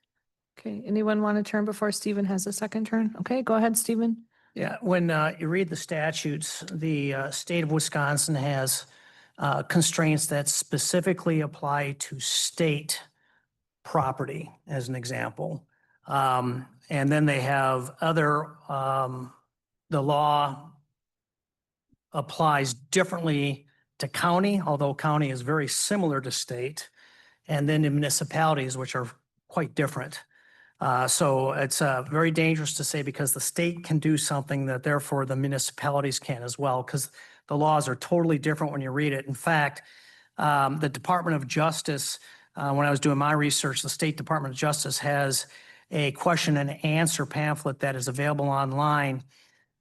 Okay, anyone want to turn before Stephen has a second turn? Okay, go ahead, Stephen. Yeah, when you read the statutes, the state of Wisconsin has constraints that specifically apply to state property as an example. And then they have other, the law applies differently to county, although county is very similar to state, and then to municipalities, which are quite different. So it's very dangerous to say because the state can do something that therefore the municipalities can as well, because the laws are totally different when you read it. In fact, the Department of Justice, when I was doing my research, the State Department of Justice has a question and answer pamphlet that is available online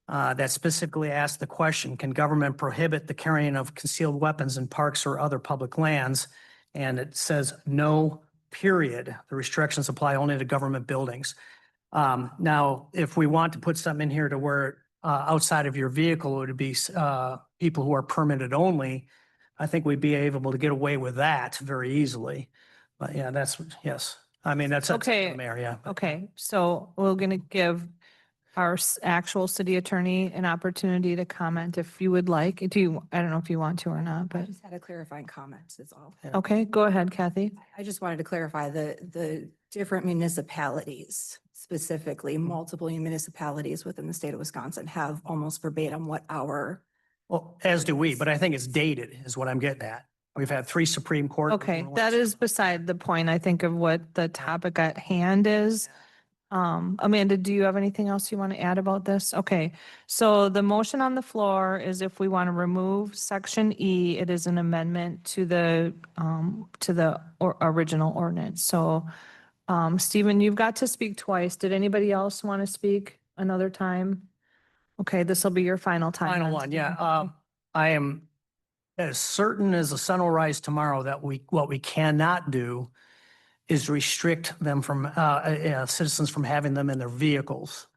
that specifically asks the question, can government prohibit the carrying of concealed weapons in parks or other public lands? And it says no, period. The restrictions apply only to government buildings. Now, if we want to put something in here to where outside of your vehicle, it would be people who are permitted only, I think we'd be able to get away with that very easily. But yeah, that's, yes. I mean, that's up to Okay. the mayor, yeah. Okay, so we're going to give our actual city attorney an opportunity to comment if you would like. Do you, I don't know if you want to or not, I but, just had a clarifying comment is all. okay, go ahead, Kathy. I just wanted to clarify the different municipalities, specifically multiple municipalities within the state of Wisconsin have almost verbatim what our. Well, as do we, but I think it's dated is what I'm getting at. We've had 3 Supreme Court. Okay, that is beside the point, I think, of what the topic at hand is. Amanda, do you have anything else you want to add about this? Okay, so the motion on the floor is if we want to remove section E, it is an amendment to the original ordinance. So, Stephen, you've got to speak twice. Did anybody else want to speak another time? Okay, this will be your final time. Final then, one, Stephen. yeah. I am as certain as the sun will rise tomorrow that what we cannot do is restrict them from, citizens from having them in their vehicles.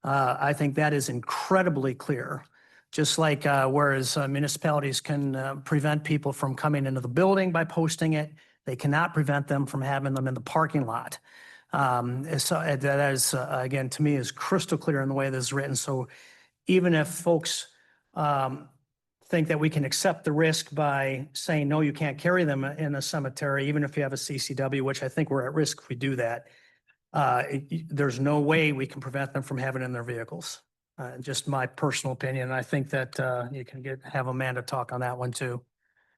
I think that is incredibly clear. Just like, whereas municipalities can prevent people from coming into the building by posting it, they cannot prevent them from having them in the parking lot. So that is, again, to me is crystal clear in the way this is written. So even if folks think that we can accept the risk by saying, no, you can't carry them in a cemetery, even if you have a CCW, which I think we're at risk if we do that, there's no way we can prevent them from having it in their vehicles. Just my personal opinion. I think that you can have Amanda talk on that one too.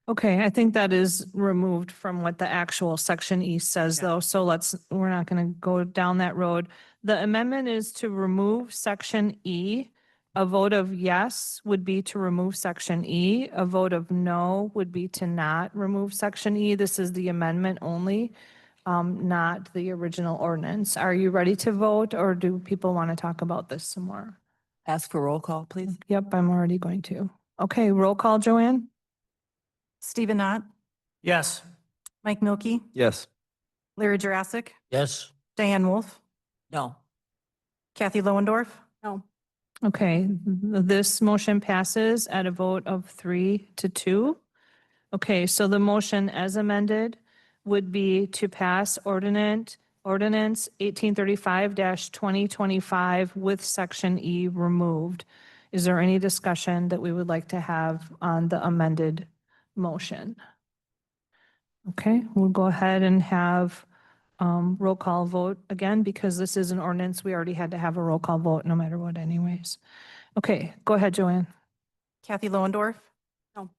Okay, I think that is removed from what the actual section E says though, so we're not going to go down that road. The amendment is to remove section E. A vote of yes would be to remove section E. A vote of no would be to not remove section E. This is the amendment only, not the original ordinance. Are you ready to vote or do people want to talk about this some more? Ask for roll call, please. Yep, I'm already going to. Okay, roll call, Joanne? Stephen Knott, Yes. Mike Milky, Yes. Larry Jurassic, Yes. Diane Wolf, No. Kathy Loendorf, No. Okay, this motion passes at a vote of 3-2. Okay, so the motion as amended would be to pass ordinance 1835-2025 with section E removed. Is there any discussion that we would like to have on the amended motion? Okay, we'll go ahead and have roll call vote again, because this is an ordinance. We already had to have a roll call vote no matter what anyways. Okay, go ahead, Joanne. Kathy Loendorf. No.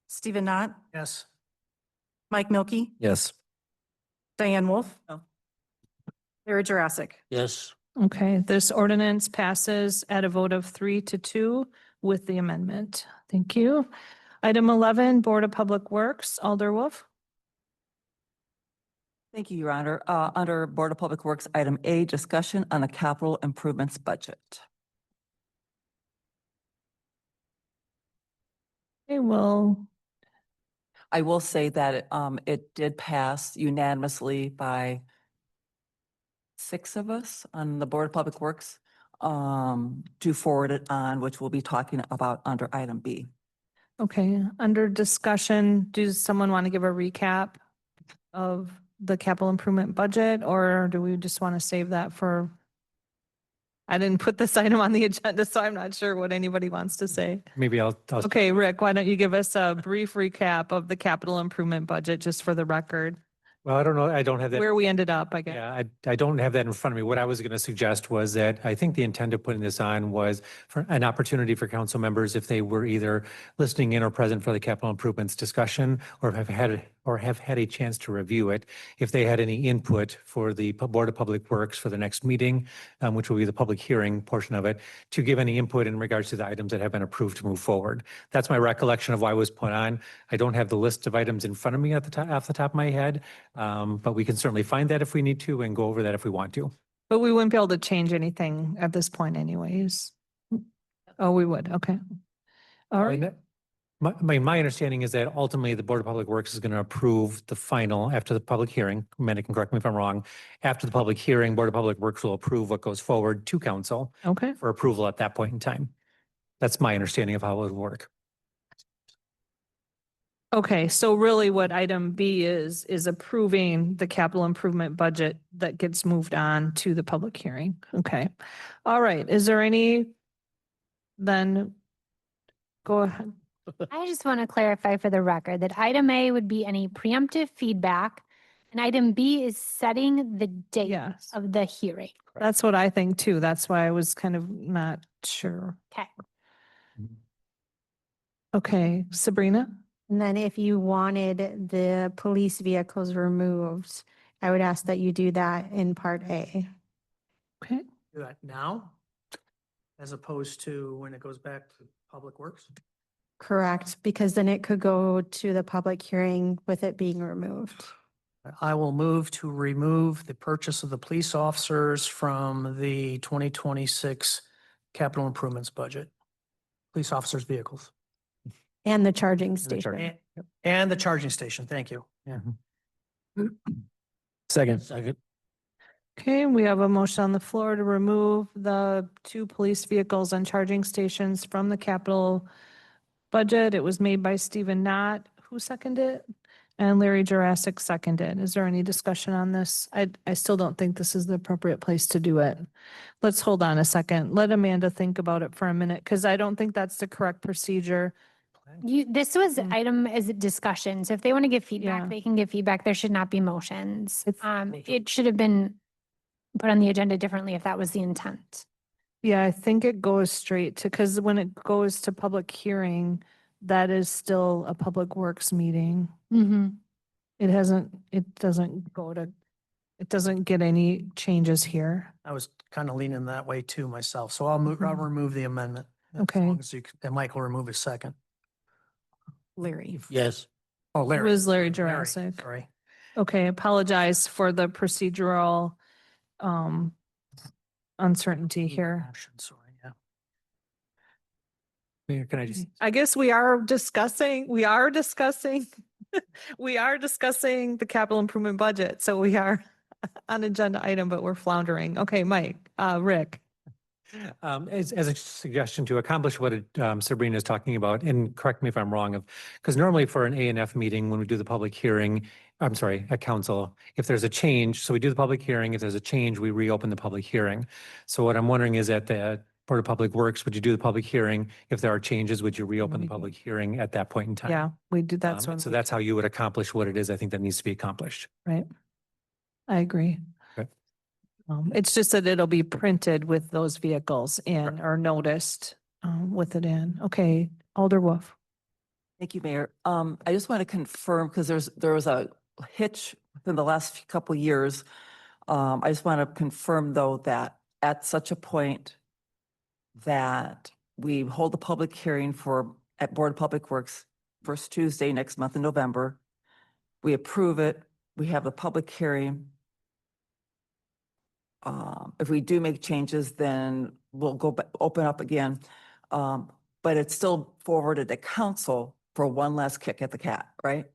Stephen Knott, Yes. Mike Milky, Yes. Diane Wolf. No. Larry Jurassic. Yes. Okay, this ordinance passes at a vote of 3-2 with the amendment. Thank you. Item 11, Board of Public Works, Alder Wolf. Thank you, Your Honor. Under Board of Public Works, item A, discussion on the capital improvements budget. Okay, well, I will say that it did pass unanimously by 6 of us on the Board of Public Works to forward it on, which we'll be talking about under item B. okay, under discussion, does someone want to give a recap of the capital improvement budget, or do we just want to save that for? I didn't put this item on the agenda, so I'm not sure what anybody wants to say. Maybe I'll Okay, Rick, why don't you give us a brief recap of the capital improvement budget, just for the record? Well, I don't know. I don't have that. where we ended up, I guess. Yeah, I don't have that in front of me. What I was going to suggest was that I think the intent of putting this on was for an opportunity for council members, if they were either listening in or present for the capital improvements discussion, or have had a chance to review it, if they had any input for the Board of Public Works for the next meeting, which will be the public hearing portion of it, to give any input in regards to the items that have been approved to move forward. That's my recollection of why it was put on. I don't have the list of items in front of me at the top, off the top of my head. But we can certainly find that if we need to and go over that if we want to. But we wouldn't be able to change anything at this point anyways. Oh, we would. Okay. All right. And my understanding is that ultimately the Board of Public Works is going to approve the final after the public hearing. Amanda can correct me if I'm wrong. After the public hearing, Board of Public Works will approve what goes forward to council Okay. for approval at that point in time. That's my understanding of how it would work. Okay, so really what item B is approving the capital improvement budget that gets moved on to the public hearing. Okay. All right, is there any, then go ahead. I just want to clarify for the record that item A would be any preemptive feedback, and item B is setting the date Yes, of the hearing. that's what I think too. That's why I was kind of not sure. Okay. Okay, Sabrina? And then if you wanted the police vehicles removed, I would ask that you do that in part A. Okay, Do that now, as opposed to when it goes back to Public Works? Correct, because then it could go to the public hearing with it being removed. I will move to remove the purchase of the police officers from the 2026 capital improvements budget. Police officers' vehicles. And the charging the station. charging. And the charging station, thank you. Yeah. Second. Second. okay, we have a motion on the floor to remove the 2 police vehicles and charging stations from the capital budget. It was made by Stephen Knott. Who seconded it? And Larry Jurassic seconded. Is there any discussion on this? I still don't think this is the appropriate place to do it. Let's hold on a second. Let Amanda think about it for a minute, because I don't think that's the correct procedure. This was item as a discussion. So if they want to give Yeah. feedback, they can give feedback. There should not be motions. It's- It should have been put on the agenda differently if that was the intent. Yeah, I think it goes straight to, because when it goes to public hearing, that is still a public works meeting. Mm-hmm. It doesn't get any changes here. I was kind of leaning that way too myself, so I'll remove the amendment. as Okay. long as and Mike will remove his second. Larry. Yes. Oh, It Larry. was Larry Larry, Jurassic. Sorry. Okay, apologize for the procedural uncertainty here. Motion, sorry, yeah. Mayor, can I just, I guess we are discussing the capital improvement budget, so we are on agenda item, but we're floundering. Okay, Mike, Rick. as a suggestion to accomplish what Sabrina is talking about, and correct me if I'm wrong, because normally for an A and F meeting, when we do the public hearing, I'm sorry, at council, if there's a change, so we do the public hearing, if there's a change, we reopen the public hearing. So what I'm wondering is at the Board of Public Works, would you do the public hearing? If there are changes, would you reopen the public hearing at that point in time? Yeah, we do that. So that's how you would accomplish what it is I think that needs to be accomplished. Right. I agree. Okay. It's just that it'll be printed with those vehicles in or noticed with it in. Okay, Alder Wolf. Thank you, Mayor. I just want to confirm, because there was a hitch within the last couple years. I just want to confirm, though, that at such a point that we hold the public hearing at Board of Public Works, first Tuesday next month in November. We approve it, we have the public hearing. If we do make changes, then we'll go back, open up again. But it's still forwarded to council for one last kick at the cat, right?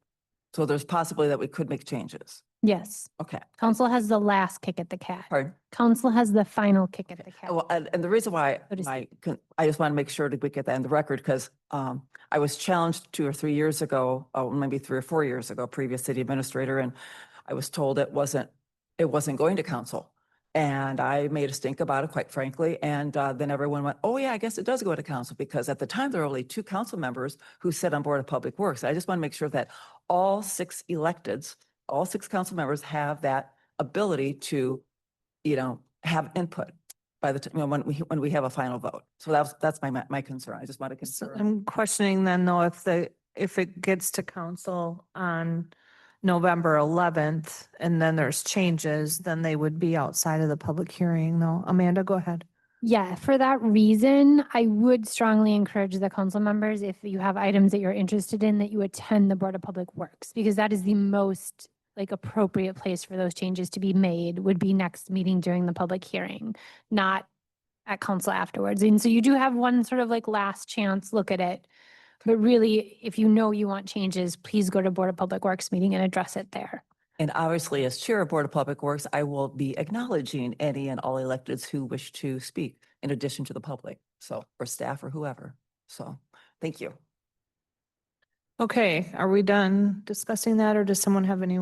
So there's possibility that we could make changes. Yes. Okay. Council has the last kick at the cat. Pardon? Council has the final kick at the cat. Well, and the reason why So to I just want to make sure that we get that in the record, because I was challenged 2 or 3 years ago, maybe 3 or 4 years ago, previous city administrator, and I was told it wasn't going to council. And I made a stink about it, quite frankly. And then everyone went, oh yeah, I guess it does go to council, because at the time there were only 2 council members who sit on Board of Public Works. I just want to make sure that all 6 electeds all 6 council members have that ability to, have input by the time, when we have a final vote. So that's my concern. I just want to So confirm. I'm questioning then though, if it gets to council on November 11th and then there's changes, then they would be outside of the public hearing though. Amanda, go ahead. Yeah, for that reason, I would strongly encourage the council members, if you have items that you're interested in, that you attend the Board of Public Works, because that is the most appropriate place for those changes to be made, would be next meeting during the public hearing, not at council afterwards. And so you do have one sort of last chance look at it. But really, if you know you want changes, please go to Board of Public Works meeting and address it there. And obviously, as chair of Board of Public Works, I will be acknowledging any and all electeds who wish to speak in addition to the public, so, or staff or whoever. So, thank you. Okay, are we done discussing that or does someone have any,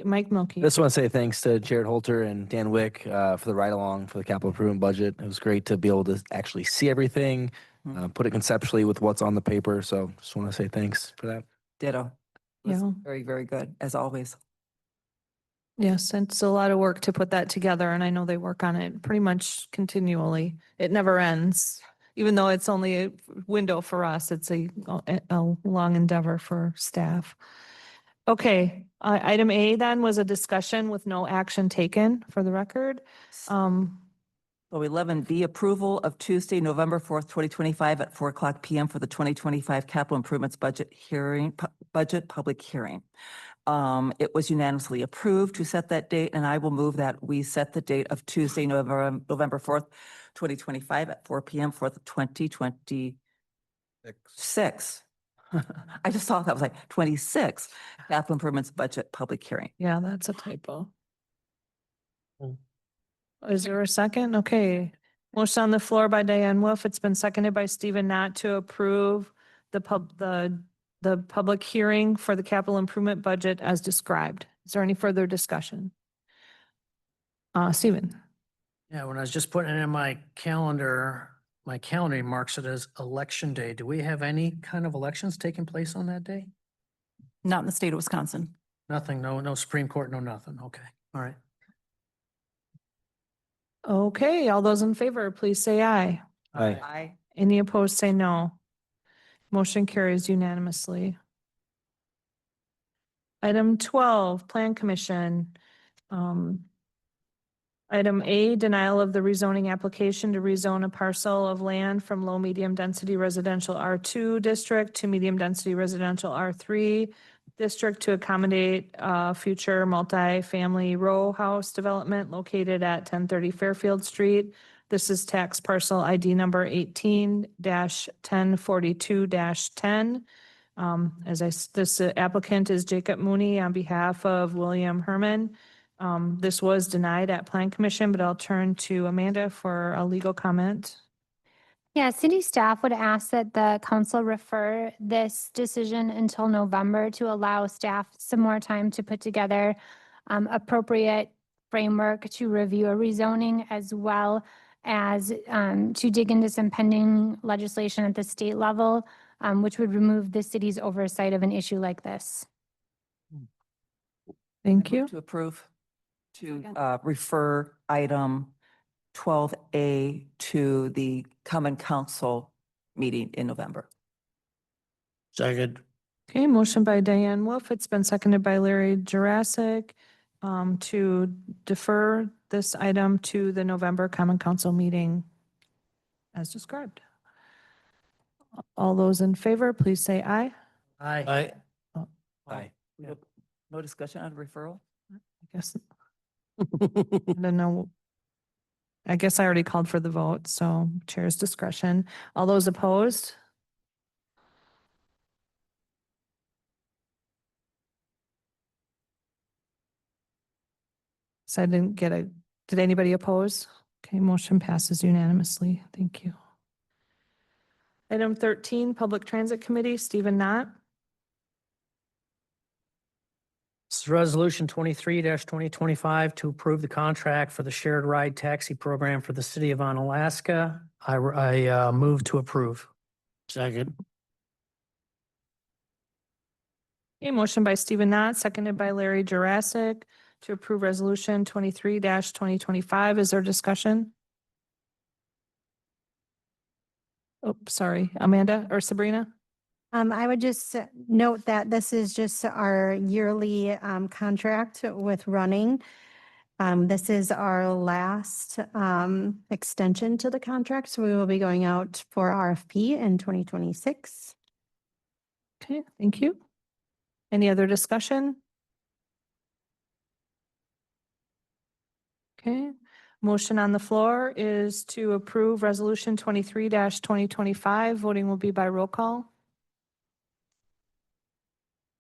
Mike Milky? Just want to say thanks to Jared Holter and Dan Wick for the ride along for the capital improvement budget. It was great to be able to actually see everything, put it conceptually with what's on the paper. So just want to say thanks for that. Ditto. It was Yeah. very, very good, as always. Yes, it's a lot of work to put that together and I know they work on it pretty much continually. It never ends. Even though it's only a window for us, it's a long endeavor for staff. Okay, item A then was a discussion with no action taken for the record. So 11B, approval of Tuesday, November 4th, 2025 at 4:00 PM for the 2025 capital improvements budget public hearing. It was unanimously approved to set that date, and I will move that we set the date of Tuesday, November 4th, 2025 at 4 PM for the 2026. I just thought that was 26 capital improvements budget public hearing. Yeah, that's a typo. Is there a second? Okay. Motion on the floor by Diane Wolf. It's been seconded by Stephen Knott to approve the public hearing for the capital improvement budget as described. Is there any further discussion? Stephen? Yeah, when I was just putting it in my calendar marks it as election day. Do we have any kind of elections taking place on that day? Not in the state of Wisconsin. Nothing, no Supreme Court, no nothing. Okay, all right. Okay, all those in favor, please say aye. Aye. Any opposed, say no. Motion carries unanimously. Item 12, Plan Commission. Item A, denial of the rezoning application to rezone a parcel of land from low medium density residential R2 district to medium density residential R3 district to accommodate future multi-family row house development located at 1030 Fairfield Street. This is tax parcel ID number 18-1042-10. This applicant is Jacob Mooney on behalf of William Herman. This was denied at Plan Commission, but I'll turn to Amanda for a legal comment. Yeah, city staff would ask that the council refer this decision until November to allow staff some more time to put together appropriate framework to review a rezoning, as well as to dig into some pending legislation at the state level, which would remove the city's oversight of an issue like this. Thank you. To approve, to refer item 12A to the common council meeting in November. Second. Okay, motion by Diane Wolf. It's been seconded by Larry Jurassic to defer this item to the November Common Council meeting as described. All those in favor, please say aye. Aye. Aye. No discussion on referral? I guess. I don't know. I guess I already called for the vote, so chair's discretion. All those opposed? So I didn't get did anybody oppose? Okay, motion passes unanimously. Thank you. Item 13, Public Transit Committee, Stephen Knott. This is Resolution 23-2025 to approve the contract for the shared ride taxi program for the city of Onalaska. I move to approve. Second. A motion by Stephen Knott, seconded by Larry Jurassic to approve resolution 23-2025. Is there discussion? Oh, sorry, Amanda or Sabrina? I would just note that this is just our yearly contract with running. This is our last extension to the contract, so we will be going out for RFP in 2026. Okay, thank you. Any other discussion? Okay, motion on the floor is to approve resolution 23-2025. Voting will be by roll call.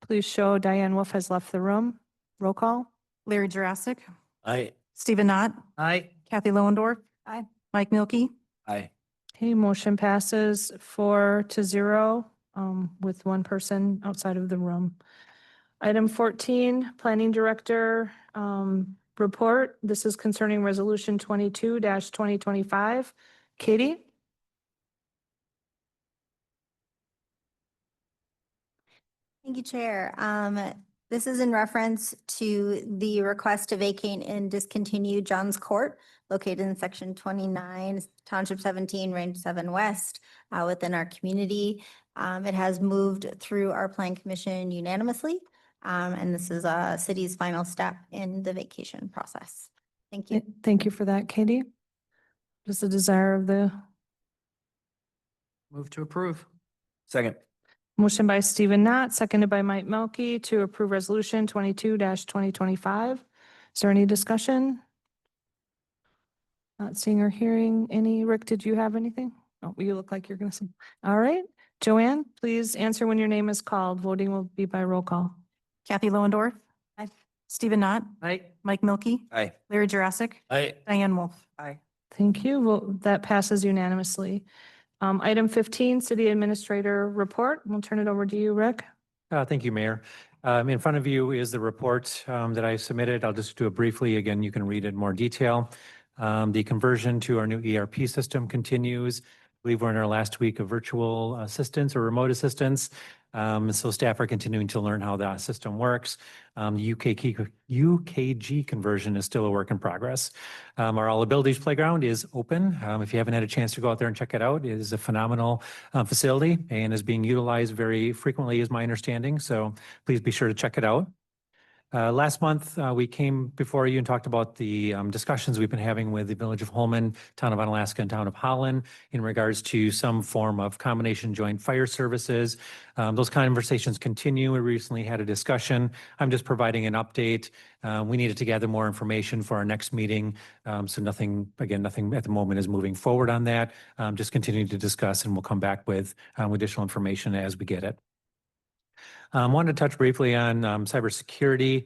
Please show Diane Wolf has left the room. Roll call. Larry Jurassic, Aye. Stephen Knott, Aye. Kathy Lowendorf. Aye. Mike Milky. Aye. Okay, motion passes 4-0 with one person outside of the room. Item 14, Planning Director report. This is concerning resolution 22-2025. Katie? Thank you, Chair. This is in reference to the request to vacate and discontinue Johns Court located in section 29, Township 17, Range 7 West, within our community. It has moved through our Plan Commission unanimously, and this is a city's final step in the vacation process. Thank you. Thank you for that, Katie. Just the desire of the Move to approve. Second. motion by Stephen Knott, seconded by Mike Melky to approve resolution 22-2025. Is there any discussion? Not seeing or hearing any. Rick, did you have anything? Oh, you look like you're going to say. All right. Joanne, please answer when your name is called. Voting will be by roll call. Kathy Lowendorf. Aye. Stephen Knott, Aye. Mike Milky, Aye. Larry Jurassic, Aye. Diane Wolf. Aye. Thank you. Well, that passes unanimously. Item 15, City Administrator Report. We'll turn it over to you, Rick. Thank you, Mayor. In front of you is the report that I submitted. I'll just do it briefly. Again, you can read it in more detail. The conversion to our new ERP system continues. I believe we're in our last week of virtual assistance or remote assistance. So staff are continuing to learn how that system works. The UKG conversion is still a work in progress. Our All Abilities Playground is open. If you haven't had a chance to go out there and check it out, it is a phenomenal facility and is being utilized very frequently, is my understanding. So please be sure to check it out. Last month, we came before you and talked about the discussions we've been having with the Village of Holman, Town of Onalaska, and Town of Holland in regards to some form of combination joint fire services. Those conversations continue. We recently had a discussion. I'm just providing an update. We needed to gather more information for our next meeting. So nothing at the moment is moving forward on that. Just continuing to discuss, and we'll come back with additional information as we get it. Wanted to touch briefly on cybersecurity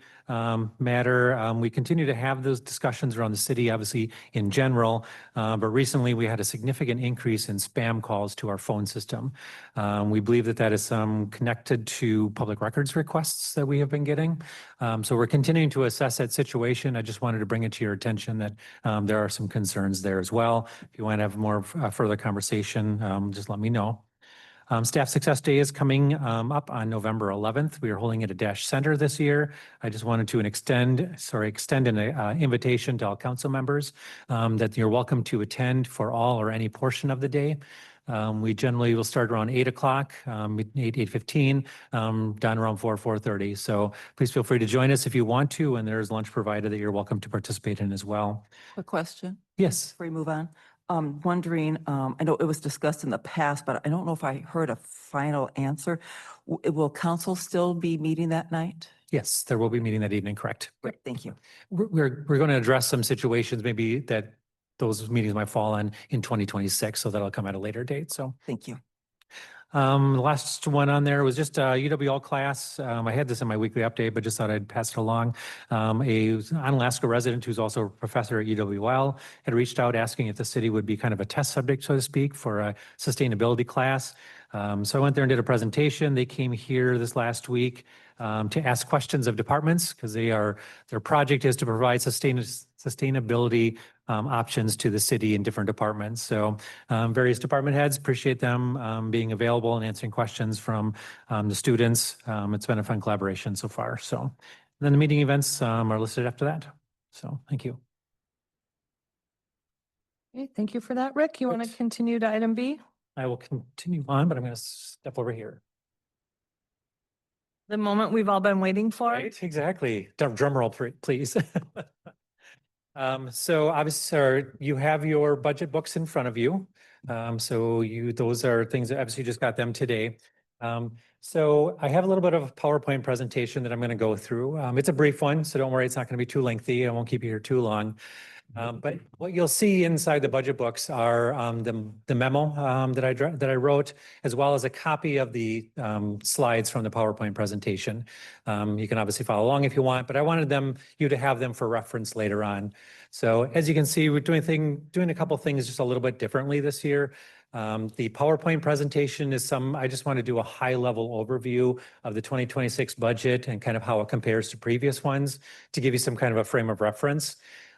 matter. We continue to have those discussions around the city, obviously in general, but recently we had a significant increase in spam calls to our phone system. We believe that is connected to public records requests that we have been getting. So we're continuing to assess that situation. I just wanted to bring it to your attention that there are some concerns there as well. If you want to have more further conversation, just let me know. Staff Success Day is coming up on November 11th. We are holding it at Dash Center this year. I just wanted to extend an invitation to all council members that you're welcome to attend for all or any portion of the day. We generally will start around 8 o'clock, 8:15, done around 4:30. So please feel free to join us if you want to, and there's lunch provided that you're welcome to participate in as well. A question Yes. before we move on. Wondering, I know it was discussed in the past, but I don't know if I heard a final answer. Will council still be meeting that night? Yes, there will be meeting that evening, correct? Great, thank you. We're going to address some situations maybe that those meetings might fall on in 2026, so that'll come at a later date. So Thank you. the last one on there was just a UWL class. I had this in my weekly update, but just thought I'd pass it along. A Onalaska resident who's also a professor at UWL had reached out asking if the city would be kind of a test subject, so to speak, for a sustainability class. So I went there and did a presentation. They came here this last week to ask questions of departments because their project is to provide sustainability options to the city in different departments. So various department heads, appreciate them being available and answering questions from the students. It's been a fun collaboration so far. So then the meeting events are listed after that. So thank you. Okay, thank you for that. Rick, you want to continue to item B? I will continue on, but I'm going to step over here. The moment we've all been waiting for. Right, exactly. Drum roll, please. So obviously, sir, you have your budget books in front of you. Those are things that obviously you just got them today. So I have a little bit of a PowerPoint presentation that I'm going to go through. It's a brief one, so don't worry, it's not going to be too lengthy. I won't keep you here too long. But what you'll see inside the budget books are the memo that I wrote, as well as a copy of the slides from the PowerPoint presentation. You can obviously follow along if you want, but I wanted you to have them for reference later on. So as you can see, we're doing a couple things just a little bit differently this year. The PowerPoint presentation is I just want to do a high-level overview of the 2026 budget and kind of how it compares to previous ones to give you some kind of a frame of reference.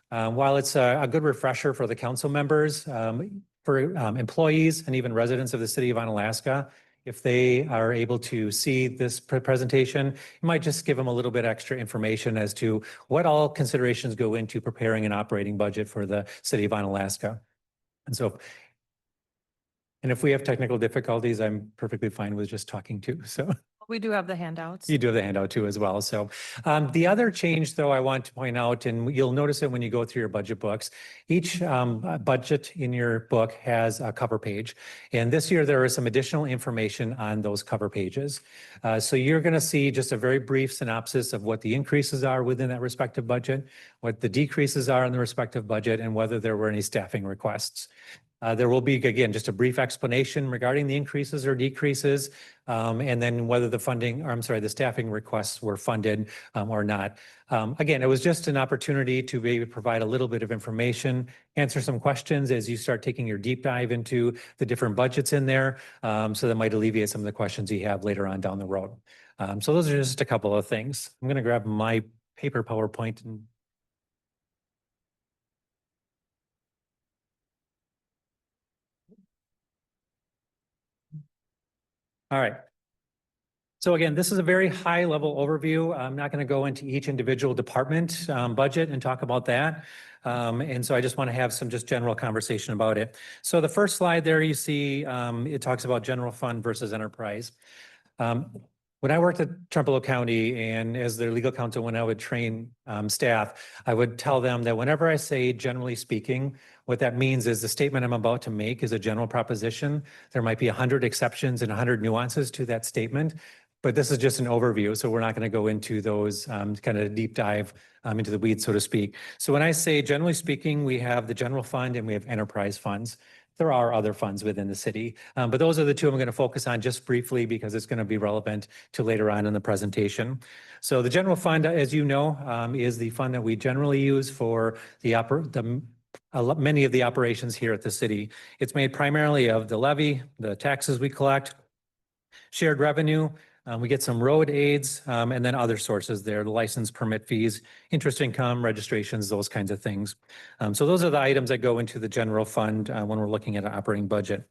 While it's a good refresher for the council members, for employees and even residents of the city of Onalaska, if they are able to see this presentation, it might just give them a little bit extra information as to what all considerations go into preparing an operating budget for the city of Onalaska. And if we have technical difficulties, I'm perfectly fine with just talking too. So We do have the handouts. you do have the handout too as well. So the other change though, I want to point out, and you'll notice it when you go through your budget books, each budget in your book has a cover page. And this year there is some additional information on those cover pages. So you're going to see just a very brief synopsis of what the increases are within that respective budget, what the decreases are in the respective budget, and whether there were any staffing requests. There will be, again, just a brief explanation regarding the increases or decreases, and then whether the staffing requests were funded or not. Again, it was just an opportunity to maybe provide a little bit of information, answer some questions as you start taking your deep dive into the different budgets in there. So that might alleviate some of the questions you have later on down the road. So those are just a couple of things. I'm going to grab my paper PowerPoint and all right. So again, this is a very high level overview. I'm not going to go into each individual department budget and talk about that. And so I just want to have some just general conversation about it. So the first slide there you see, it talks about general fund versus enterprise. When I worked at Trempealeau County and as their legal counsel, when I would train staff, I would tell them that whenever I say generally speaking, what that means is the statement I'm about to make is a general proposition. There might be 100 exceptions and 100 nuances to that statement, but this is just an overview. So we're not going to go into those kind of deep dive into the weeds, so to speak. So when I say generally speaking, we have the general fund and we have enterprise funds. There are other funds within the city, but those are the two I'm going to focus on just briefly because it's going to be relevant to later on in the presentation. So the general fund, as you know, is the fund that we generally use for many of the operations here at the city. It's made primarily of the levy, the taxes we collect, shared revenue. We get some road aids and then other sources there, the license permit fees, interest income, registrations, those kinds of things. So those are the items that go into the general fund when we're looking at an operating budget.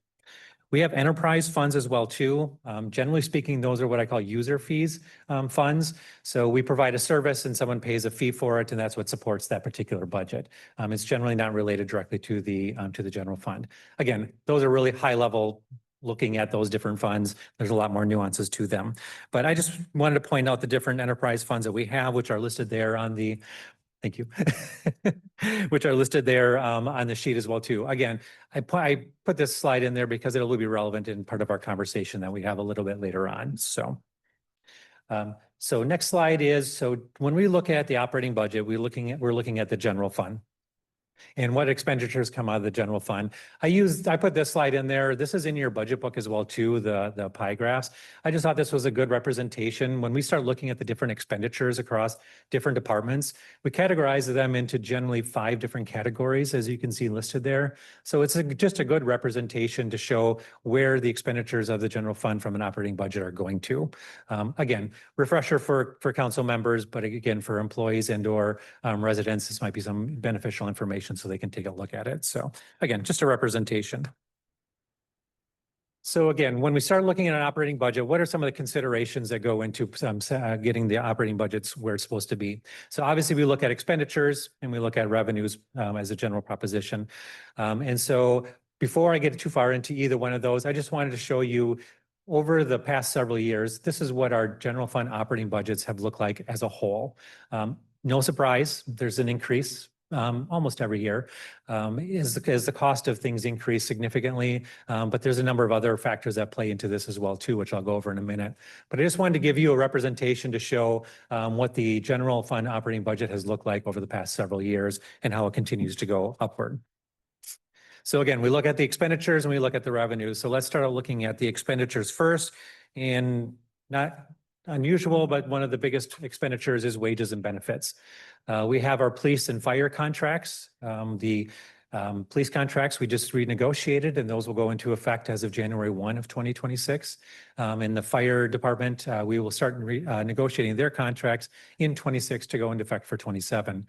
We have enterprise funds as well too. Generally speaking, those are what I call user fees funds. So we provide a service and someone pays a fee for it and that's what supports that particular budget. It's generally not related directly to the general fund. Again, those are really high level looking at those different funds. There's a lot more nuances to them. But I just wanted to point out the different enterprise funds that we have, which are listed there on the, thank you, which are listed there on the sheet as well too. Again, I put this slide in there because it'll be relevant in part of our conversation that we have a little bit later on. So next slide is, so when we look at the operating budget, we're looking at the general fund. and what expenditures come out of the general fund. I put this slide in there. This is in your budget book as well too, the pie graphs. I just thought this was a good representation. When we start looking at the different expenditures across different departments, we categorize them into generally 5 different categories, as you can see listed there. So it's just a good representation to show where the expenditures of the general fund from an operating budget are going to. Again, refresher for council members, but again, for employees and or residents, this might be some beneficial information so they can take a look at it. So again, just a representation. So again, when we start looking at an operating budget, what are some of the considerations that go into getting the operating budgets where it's supposed to be? So obviously we look at expenditures and we look at revenues as a general proposition. And so before I get too far into either one of those, I just wanted to show you over the past several years, this is what our general fund operating budgets have looked like as a whole. No surprise, there's an increase almost every year as the cost of things increase significantly. But there's a number of other factors that play into this as well too, which I'll go over in a minute. But I just wanted to give you a representation to show what the general fund operating budget has looked like over the past several years and how it continues to go upward. So again, we look at the expenditures and we look at the revenues. So let's start looking at the expenditures first. And not unusual, but one of the biggest expenditures is wages and benefits. We have our police and fire contracts. The police contracts we just renegotiated, and those will go into effect as of January 1 of 2026. In the fire department, we will start negotiating their contracts in 26 to go into effect for 27.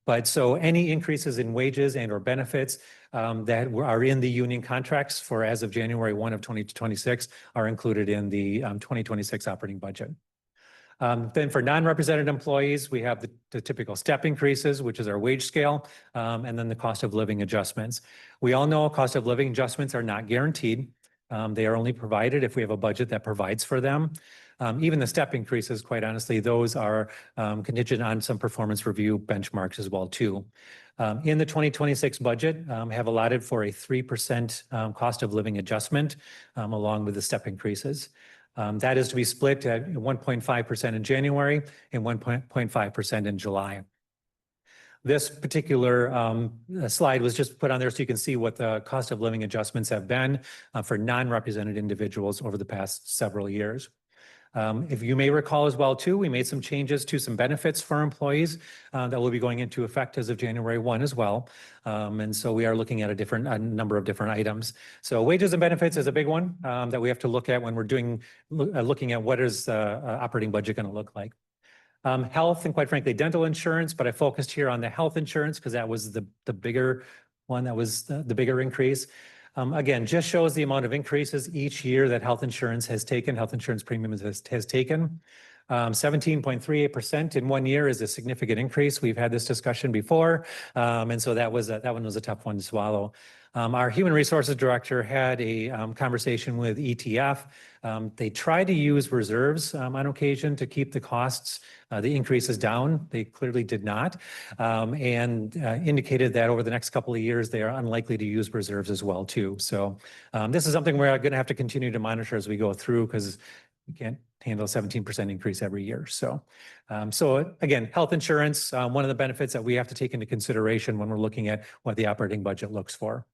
But so any increases in wages and or benefits that are in the union contracts for as of January 1 of 2026 are included in the 2026 operating budget. Then for non-represented employees, we have the typical step increases, which is our wage scale, and then the cost of living adjustments. We all know cost of living adjustments are not guaranteed. They are only provided if we have a budget that provides for them. Even the step increases, quite honestly, those are contingent on some performance review benchmarks as well too. In the 2026 budget, have allotted for a 3% cost of living adjustment along with the step increases. That is to be split at 1.5% in January and 1.5% in July. This particular slide was just put on there so you can see what the cost of living adjustments have been for non-represented individuals over the past several years. If you may recall as well too, we made some changes to some benefits for employees that will be going into effect as of January 1 as well. And so we are looking at a number of different items. So wages and benefits is a big one that we have to look at when we're looking at what is operating budget going to look like. Health and quite frankly, dental insurance, but I focused here on the health insurance because that was the bigger one, that was the bigger increase. Again, just shows the amount of increases each year that health insurance has taken, health insurance premiums has taken. 17.38% in 1 year is a significant increase. We've had this discussion before. And so that one was a tough one to swallow. Our human resources director had a conversation with ETF. They try to use reserves on occasion to keep the costs, the increases down. They clearly did not, and indicated that over the next couple of years, they are unlikely to use reserves as well too. So this is something we're going to have to continue to monitor as we go through because we can't handle a 17% increase every year. So, so again, health insurance, one of the benefits that we have to take into consideration when we're looking at what the operating budget looks for.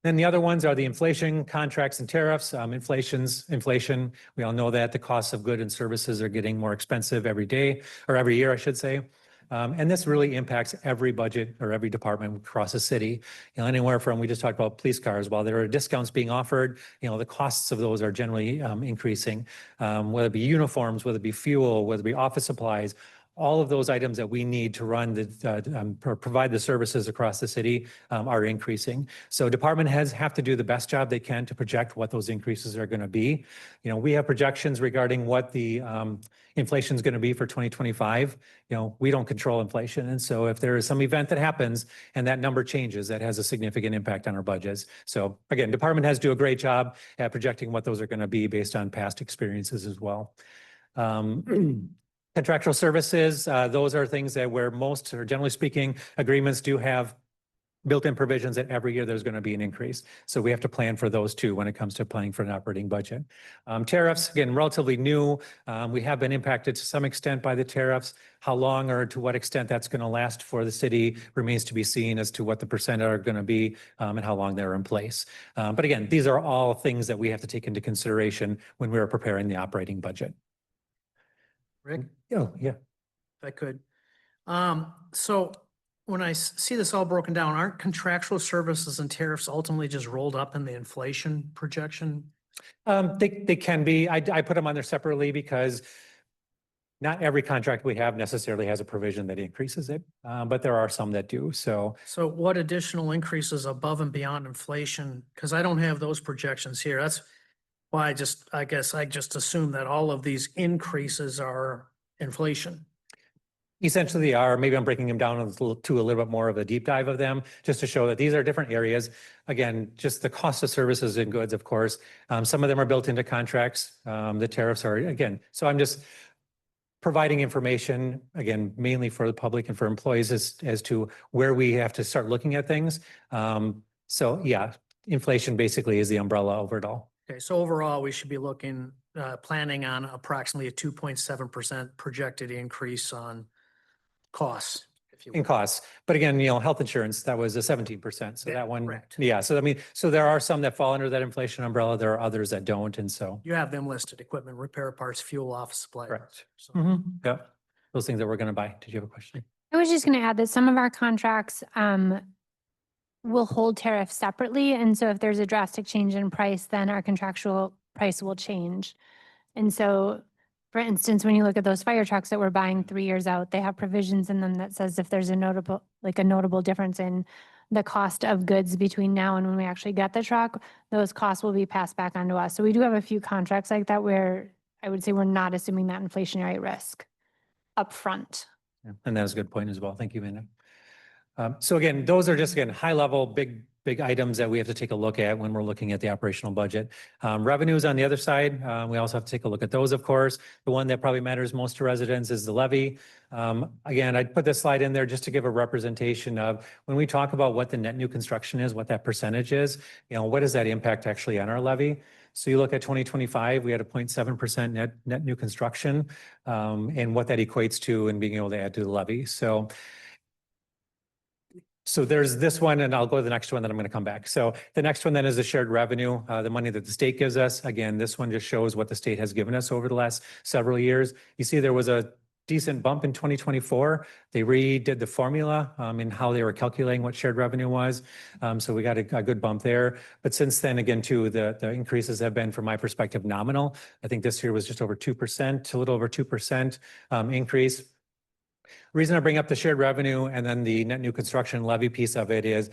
Then the other ones are the inflation contracts and tariffs. Inflation, we all know that the costs of goods and services are getting more expensive every day, or every year, I should say. And this really impacts every budget or every department across the city. You know, anywhere from, we just talked about police cars, while there are discounts being offered, you know, the costs of those are generally increasing, whether it be uniforms, whether it be fuel, whether it be office supplies. All of those items that we need to run provide the services across the city are increasing. So department heads have to do the best job they can to project what those increases are going to be. You know, we have projections regarding what the inflation is going to be for 2025. You know, we don't control inflation. And so if there is some event that happens and that number changes, that has a significant impact on our budgets. So again, department heads do a great job at projecting what those are going to be based on past experiences as well. Contractual services, those are things that where most, or generally speaking, agreements do have built-in provisions that every year there's going to be an increase. So we have to plan for those too when it comes to planning for an operating budget. Tariffs, again, relatively new. We have been impacted to some extent by the tariffs. How long or to what extent that's going to last for the city remains to be seen as to what the percent are going to be and how long they're in place. But again, these are all things that we have to take into consideration when we are preparing the operating budget. Rick, Oh, yeah. if I could. So when I see this all broken down, aren't contractual services and tariffs ultimately just rolled up in the inflation projection? They can be. I put them on there separately because not every contract we have necessarily has a provision that increases it, but there are some that do. So What additional increases above and beyond inflation? Because I don't have those projections here. That's why I guess I just assume that all of these increases are inflation. essentially they are. Maybe I'm breaking them down to a little bit more of a deep dive of them, just to show that these are different areas. Again, just the cost of services and goods, of course. Some of them are built into contracts. The tariffs are, again, so I'm just providing information, again, mainly for the public and for employees as to where we have to start looking at things. So yeah, inflation basically is the umbrella over it all. Okay, so overall, we should be planning on approximately a 2.7% projected increase on costs, if you In will. costs. But again, health insurance, that was a 17%. So Yeah, that one, correct. yeah. So I mean, so there are some that fall under that inflation umbrella. There are others that don't. And so, You have them listed: equipment, repair parts, fuel, office supply. correct. So- Yeah. Those things that we're going to buy. Did you have a question? I was just going to add that some of our contracts will hold tariffs separately. And so if there's a drastic change in price, then our contractual price will change. And so, for instance, when you look at those fire trucks that we're buying 3 years out, they have provisions in them that says if there's a notable difference in the cost of goods between now and when we actually get the truck, those costs will be passed back onto us. So we do have a few contracts like that where I would say we're not assuming that inflationary risk upfront. Yeah, and that was a good point as well. Thank you, Amanda. So again, those are just, again, high level, big items that we have to take a look at when we're looking at the operational budget. Revenues on the other side, we also have to take a look at those, of course. The one that probably matters most to residents is the levy. Again, I put this slide in there just to give a representation of when we talk about what the net new construction is, what that percentage is, what does that impact actually on our levy? So you look at 2025, we had a 0.7% net new construction, and what that equates to and being able to add to the levy. So there's this one, and I'll go to the next one, then I'm going to come back. So the next one then is the shared revenue, the money that the state gives us. Again, this one just shows what the state has given us over the last several years. You see there was a decent bump in 2024. They redid the formula in how they were calculating what shared revenue was. So we got a good bump there. But since then, again, too, the increases have been, from my perspective, nominal. I think this year was just over 2%, a little over 2% increase. The reason I bring up the shared revenue and then the net new construction levy piece of it is,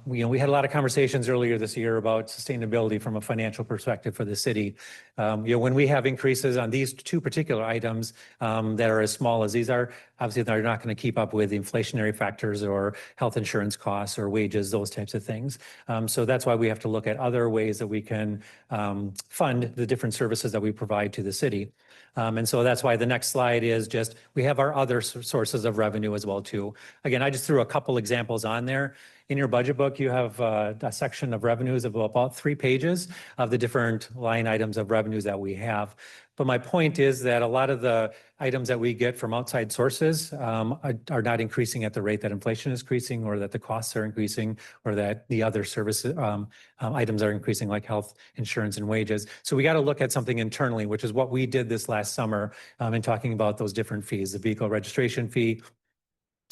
we had a lot of conversations earlier this year about sustainability from a financial perspective for the city. When we have increases on these two particular items that are as small as these are, obviously they're not going to keep up with inflationary factors or health insurance costs or wages, those types of things. So that's why we have to look at other ways that we can fund the different services that we provide to the city. And so that's why the next slide is just, we have our other sources of revenue as well too. Again, I just threw a couple examples on there. In your budget book, you have a section of revenues of about 3 pages of the different line items of revenues that we have. But my point is that a lot of the items that we get from outside sources are not increasing at the rate that inflation is increasing, or that the costs are increasing, or that the other services items are increasing, like health insurance and wages. So we got to look at something internally, which is what we did this last summer in talking about those different fees, the vehicle registration fee,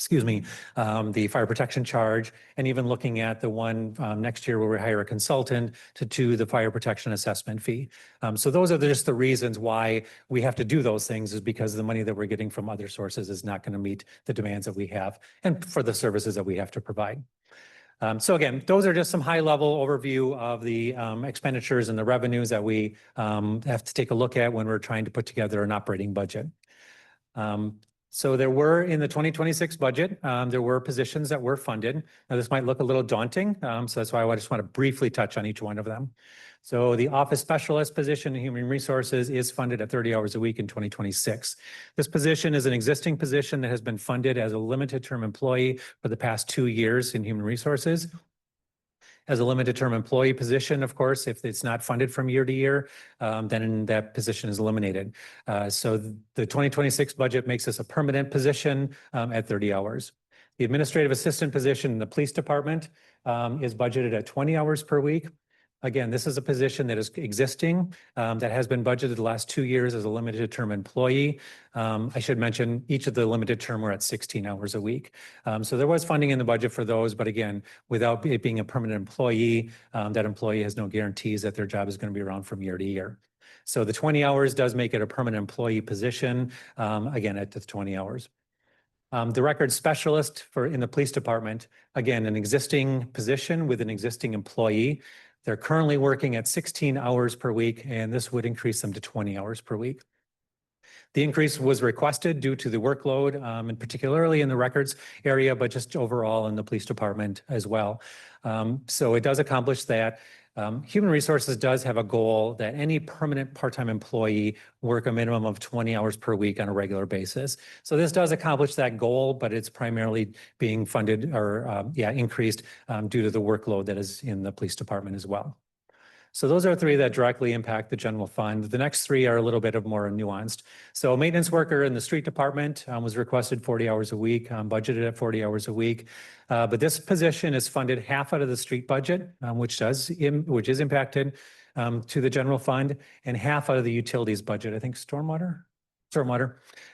the fire protection charge, and even looking at the one next year where we hire a consultant to do the fire protection assessment fee. So those are just the reasons why we have to do those things, is because the money that we're getting from other sources is not going to meet the demands that we have and for the services that we have to provide. So again, those are just some high level overview of the expenditures and the revenues that we have to take a look at when we're trying to put together an operating budget. So there were in the 2026 budget, there were positions that were funded. Now this might look a little daunting, so that's why I just want to briefly touch on each one of them. So the office specialist position in human resources is funded at 30 hours a week in 2026. This position is an existing position that has been funded as a limited term employee for the past 2 years in human resources. As a limited term employee position, of course, if it's not funded from year to year, then that position is eliminated. So the 2026 budget makes this a permanent position at 30 hours. The administrative assistant position in the police department is budgeted at 20 hours per week. Again, this is a position that is existing, that has been budgeted the last 2 years as a limited term employee. I should mention each of the limited term were at 16 hours a week. So there was funding in the budget for those, but again, without it being a permanent employee, that employee has no guarantees that their job is going to be around from year to year. So the 20 hours does make it a permanent employee position, again, at the 20 hours. The record specialist in the police department, again, an existing position with an existing employee. They're currently working at 16 hours per week, and this would increase them to 20 hours per week. The increase was requested due to the workload, and particularly in the records area, but just overall in the police department as well. So it does accomplish that. Human Resources does have a goal that any permanent part-time employee work a minimum of 20 hours per week on a regular basis. So this does accomplish that goal, but it's primarily being funded or increased due to the workload that is in the police department as well. So those are 3 that directly impact the general fund. The next 3 are a little bit of more nuanced. So maintenance worker in the street department was requested 40 hours a week, budgeted at 40 hours a week. But this position is funded half out of the street budget, which is impacted to the general fund, and half out of the utilities budget. I think stormwater.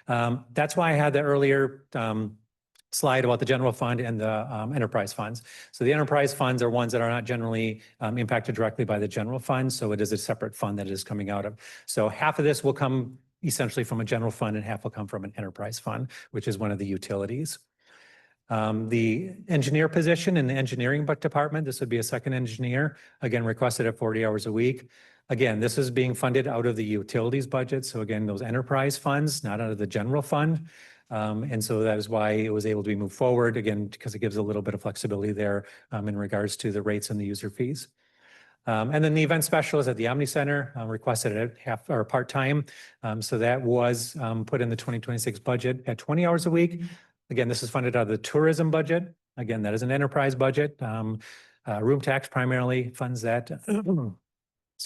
That's why I had the earlier slide about the general fund and the enterprise funds. So the enterprise funds are ones that are not generally impacted directly by the general fund. So it is a separate fund that it is coming out of. So half of this will come essentially from a general fund and half will come from an enterprise fund, which is one of the utilities. The engineer position in the engineering department, this would be a second engineer, again, requested at 40 hours a week. Again, this is being funded out of the utilities budget. So again, those enterprise funds, not out of the general fund. And so that is why it was able to be moved forward, again, because it gives a little bit of flexibility there in regards to the rates and the user fees. And then the event specialist at the Omni Center requested it half or part-time. So that was put in the 2026 budget at 20 hours a week. Again, this is funded out of the tourism budget. Again, that is an enterprise budget. Room tax primarily funds that.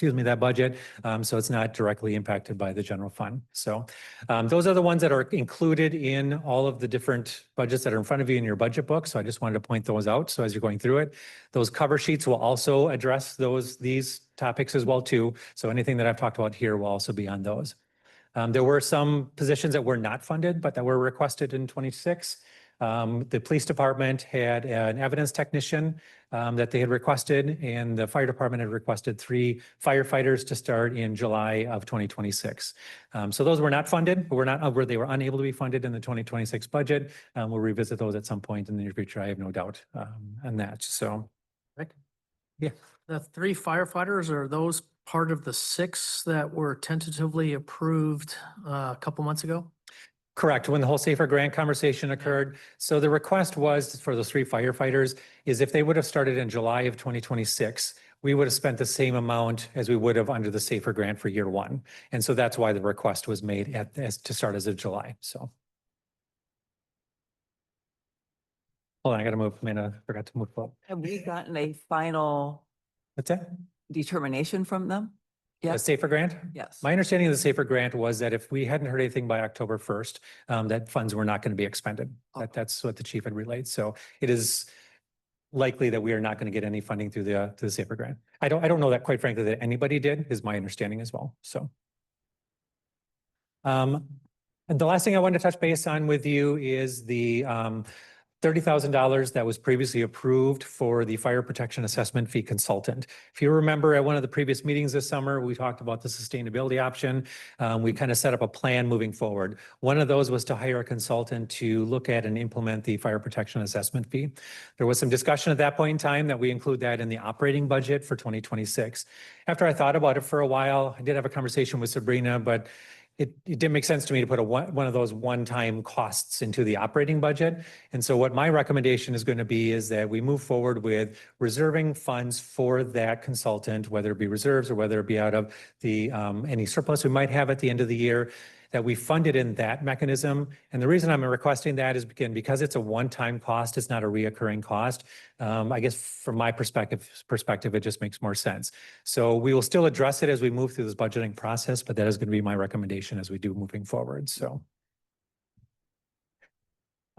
That budget. So it's not directly impacted by the general fund. So those are the ones that are included in all of the different budgets that are in front of you in your budget book. So I just wanted to point those out. So as you're going through it, those cover sheets will also address these topics as well too. So anything that I've talked about here will also be on those. There were some positions that were not funded, but that were requested in 26. The police department had an evidence technician that they had requested, and the fire department had requested 3 firefighters to start in July of 2026. So those were not funded, but they were unable to be funded in the 2026 budget. We'll revisit those at some point in the near future. I have no doubt on that. So, Rick? Yeah. The 3 firefighters, are those part of the 6 that were tentatively approved a couple months ago? Correct. When the whole Safer Grant conversation occurred. So the request was for those 3 firefighters is if they would have started in July of 2026, we would have spent the same amount as we would have under the Safer Grant for year 1. And so that's why the request was made to start as of July. So. Hold on, I got to move. Amanda, forgot to move forward. Have we gotten a final What's that? determination from them? The Yes. Safer Grant? Yes. My understanding of the Safer Grant was that if we hadn't heard anything by October 1st, that funds were not going to be expended. That's what the chief had relayed. So it is likely that we are not going to get any funding through the Safer Grant. I don't know that, quite frankly, that anybody did, is my understanding as well. So. And the last thing I wanted to touch base on with you is the $30,000 that was previously approved for the fire protection assessment fee consultant. If you remember at one of the previous meetings this summer, we talked about the sustainability option. We kind of set up a plan moving forward. One of those was to hire a consultant to look at and implement the fire protection assessment fee. There was some discussion at that point in time that we include that in the operating budget for 2026. After I thought about it for a while, I did have a conversation with Sabrina, but it didn't make sense to me to put one of those one-time costs into the operating budget. And so what my recommendation is going to be is that we move forward with reserving funds for that consultant, whether it be reserves or whether it be out of the any surplus we might have at the end of the year, that we fund it in that mechanism. And the reason I'm requesting that is again, because it's a one-time cost, it's not a reoccurring cost. I guess from my perspective, it just makes more sense. So we will still address it as we move through this budgeting process, but that is going to be my recommendation as we do moving forward. So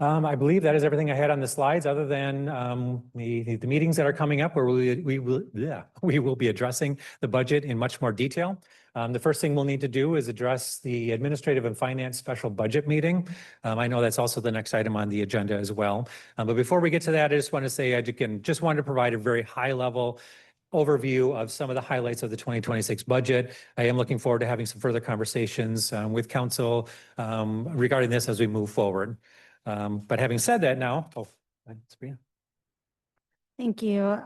I believe that is everything I had on the slides, other than the meetings that are coming up where we will be addressing the budget in much more detail. The first thing we'll need to do is address the Administrative and Finance Special Budget Meeting. I know that's also the next item on the agenda as well. But before we get to that, I just want to say, I just wanted to provide a very high level overview of some of the highlights of the 2026 budget. I am looking forward to having some further conversations with council regarding this as we move forward. But having said that now, Sabrina. Thank you.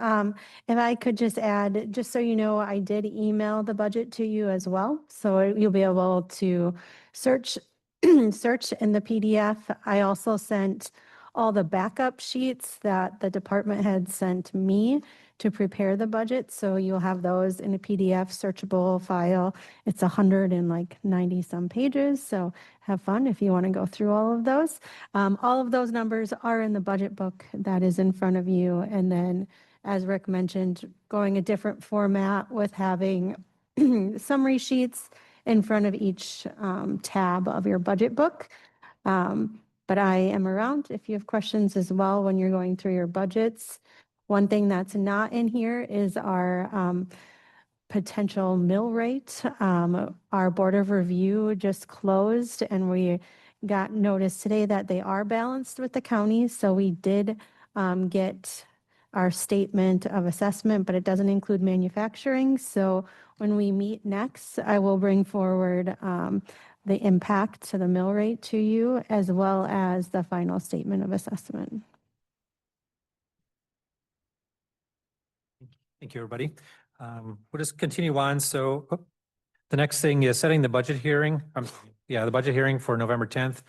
If I could just add, just so you know, I did email the budget to you as well. So you'll be able to search in the PDF. I also sent all the backup sheets that the department had sent me to prepare the budget. So you'll have those in a PDF searchable file. It's 190 some pages. So have fun if you want to go through all of those. All of those numbers are in the budget book that is in front of you. And then, as Rick mentioned, going a different format with having summary sheets in front of each tab of your budget book. But I am around if you have questions as well when you're going through your budgets. One thing that's not in here is our potential mill rate. Our Board of Review just closed and we got notice today that they are balanced with the county. So we did get our statement of assessment, but it doesn't include manufacturing. So when we meet next, I will bring forward the impact to the mill rate to you, as well as the final statement of assessment. Thank you, everybody. We'll just continue on. So the next thing is setting the budget hearing. The budget hearing for November 10th,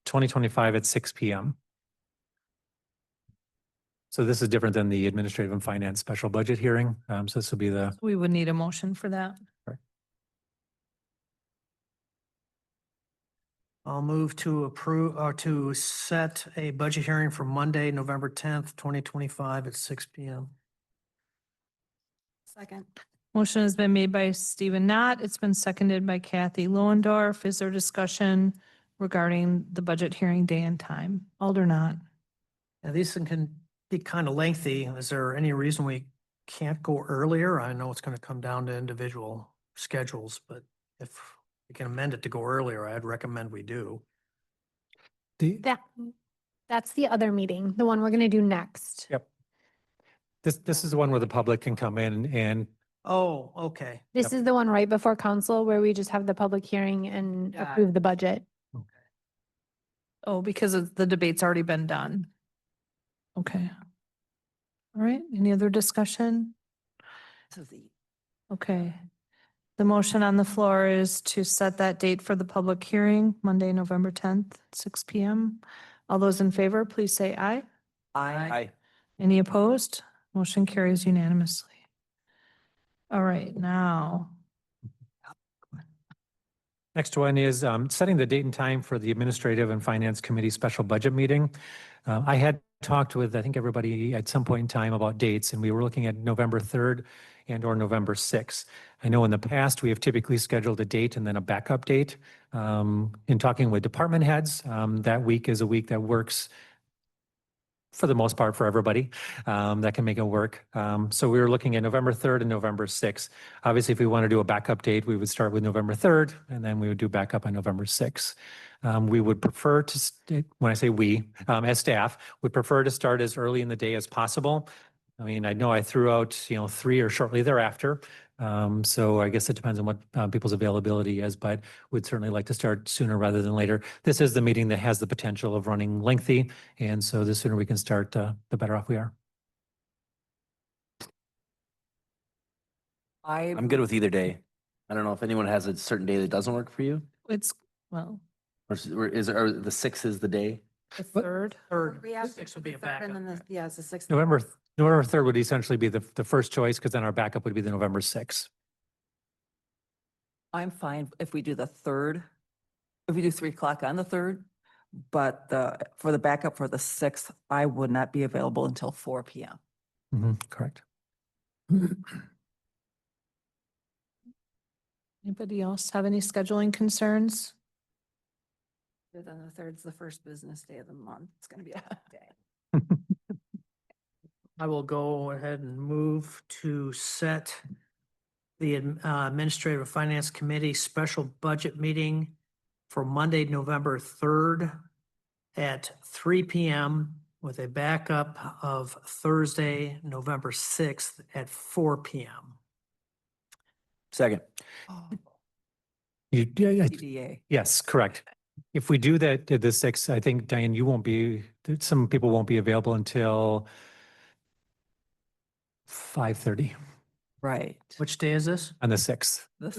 2025 at 6 p.m. So this is different than the Administrative and Finance Special Budget Hearing. So this will be the. We would need a motion for that. I'll move to approve or to set a budget hearing for Monday, November 10th, 2025 at 6 p.m. Second. Motion has been made by Stephen Knott. It's been seconded by Kathy Lohendorf. Is there discussion regarding the budget hearing day and time? Alder Knott. Now, these things can be kind of lengthy. Is there any reason we can't go earlier? I know it's going to come down to individual schedules, but if we can amend it to go earlier, I'd recommend we do. That's the other meeting, the one we're going to do next. Yep. This is the one where the public can come in and. Oh, okay. This is the one right before council where we just have the public hearing and approve the budget. Oh, because the debate's already been done. Okay. All right, any other discussion? Okay. The motion on the floor is to set that date for the public hearing, Monday, November 10th, 6 p.m. All those in favor, please say aye. Aye. Any opposed? Motion carries unanimously. All right, now. Next one is setting the date and time for the Administrative and Finance Committee Special Budget Meeting. I had talked with, I think, everybody at some point in time about dates, and we were looking at November 3rd and or November 6th. I know in the past, we have typically scheduled a date and then a backup date. In talking with department heads, that week is a week that works for the most part for everybody that can make it work. So we were looking at November 3rd and November 6th. Obviously, if we want to do a backup date, we would start with November 3rd, and then we would do backup on November 6th. We would prefer to, when I say we, as staff, would prefer to start as early in the day as possible. I mean, I know I threw out, 3 or shortly thereafter. So I guess it depends on what people's availability is, but would certainly like to start sooner rather than later. This is the meeting that has the potential of running lengthy. And so the sooner we can start, the better off we are. I'm good with either day. I don't know if anyone has a certain day that doesn't work for you. It's, well, Or the sixth is the day? the third. Third, We have six would be a the third and backup. then yeah, it's the sixth. November 3rd would essentially be the first choice because then our backup would be the November 6th. I'm fine if we do the third, if we do 3 o'clock on the third, but for the backup for the sixth, I would not be available until 4 p.m. Correct. Anybody else have any scheduling concerns? Then the third's the first business day of the month. It's gonna be a day. I will go ahead and move to set the Administrative Finance Committee special budget meeting for Monday, November 3rd at 3 p.m. with a backup of Thursday, November 6th at 4 p.m. Second. PDA. Yes, correct. If we do that to the 6th, I think, Diane, you won't be, some people won't be available until 5:30 Right. Which day is this? on the 6th. This,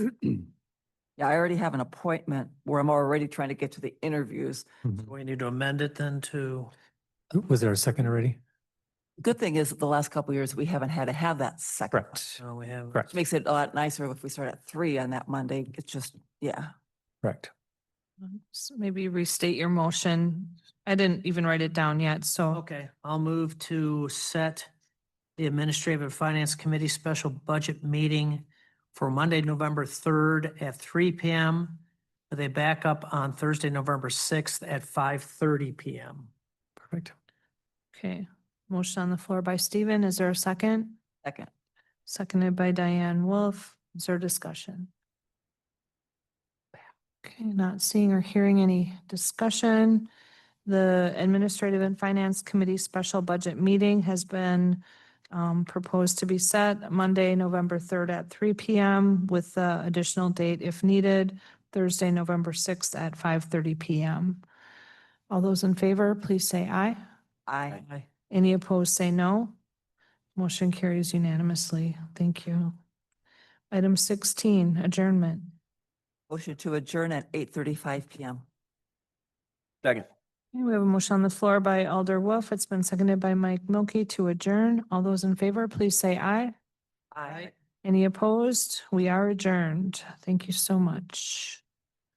yeah, I already have an appointment where I'm already trying to get to the interviews. We need to amend it then to, Was there a second already? Good thing is the last couple of years, we haven't had to have that second. one, Correct. oh, we have. Correct. Which makes it a lot nicer if we start at 3 on that Monday. It's just, yeah. Correct. Maybe restate your motion. I didn't even write it down yet, so. Okay, I'll move to set the Administrative and Finance Committee special budget meeting for Monday, November 3rd at 3 p.m. with a backup on Thursday, November 6th at 5:30 p.m. Perfect. Okay, motion on the floor by Stephen. Is there a second? Second. Seconded by Diane Wolf. Is there discussion? Okay, not seeing or hearing any discussion. The Administrative and Finance Committee special budget meeting has been proposed to be set Monday, November 3rd at 3 p.m. with the additional date if needed, Thursday, November 6th at 5:30 p.m. All those in favor, please say aye. Aye. Any opposed, say no. Motion carries unanimously. Thank you. Item 16, adjournment. Motion to adjourn at 8:35 p.m. Second. Okay, we have a motion on the floor by Alder Wolf. It's been seconded by Mike Milky to adjourn. All those in favor, please say aye. Aye. Any opposed? We are adjourned. Thank you so much.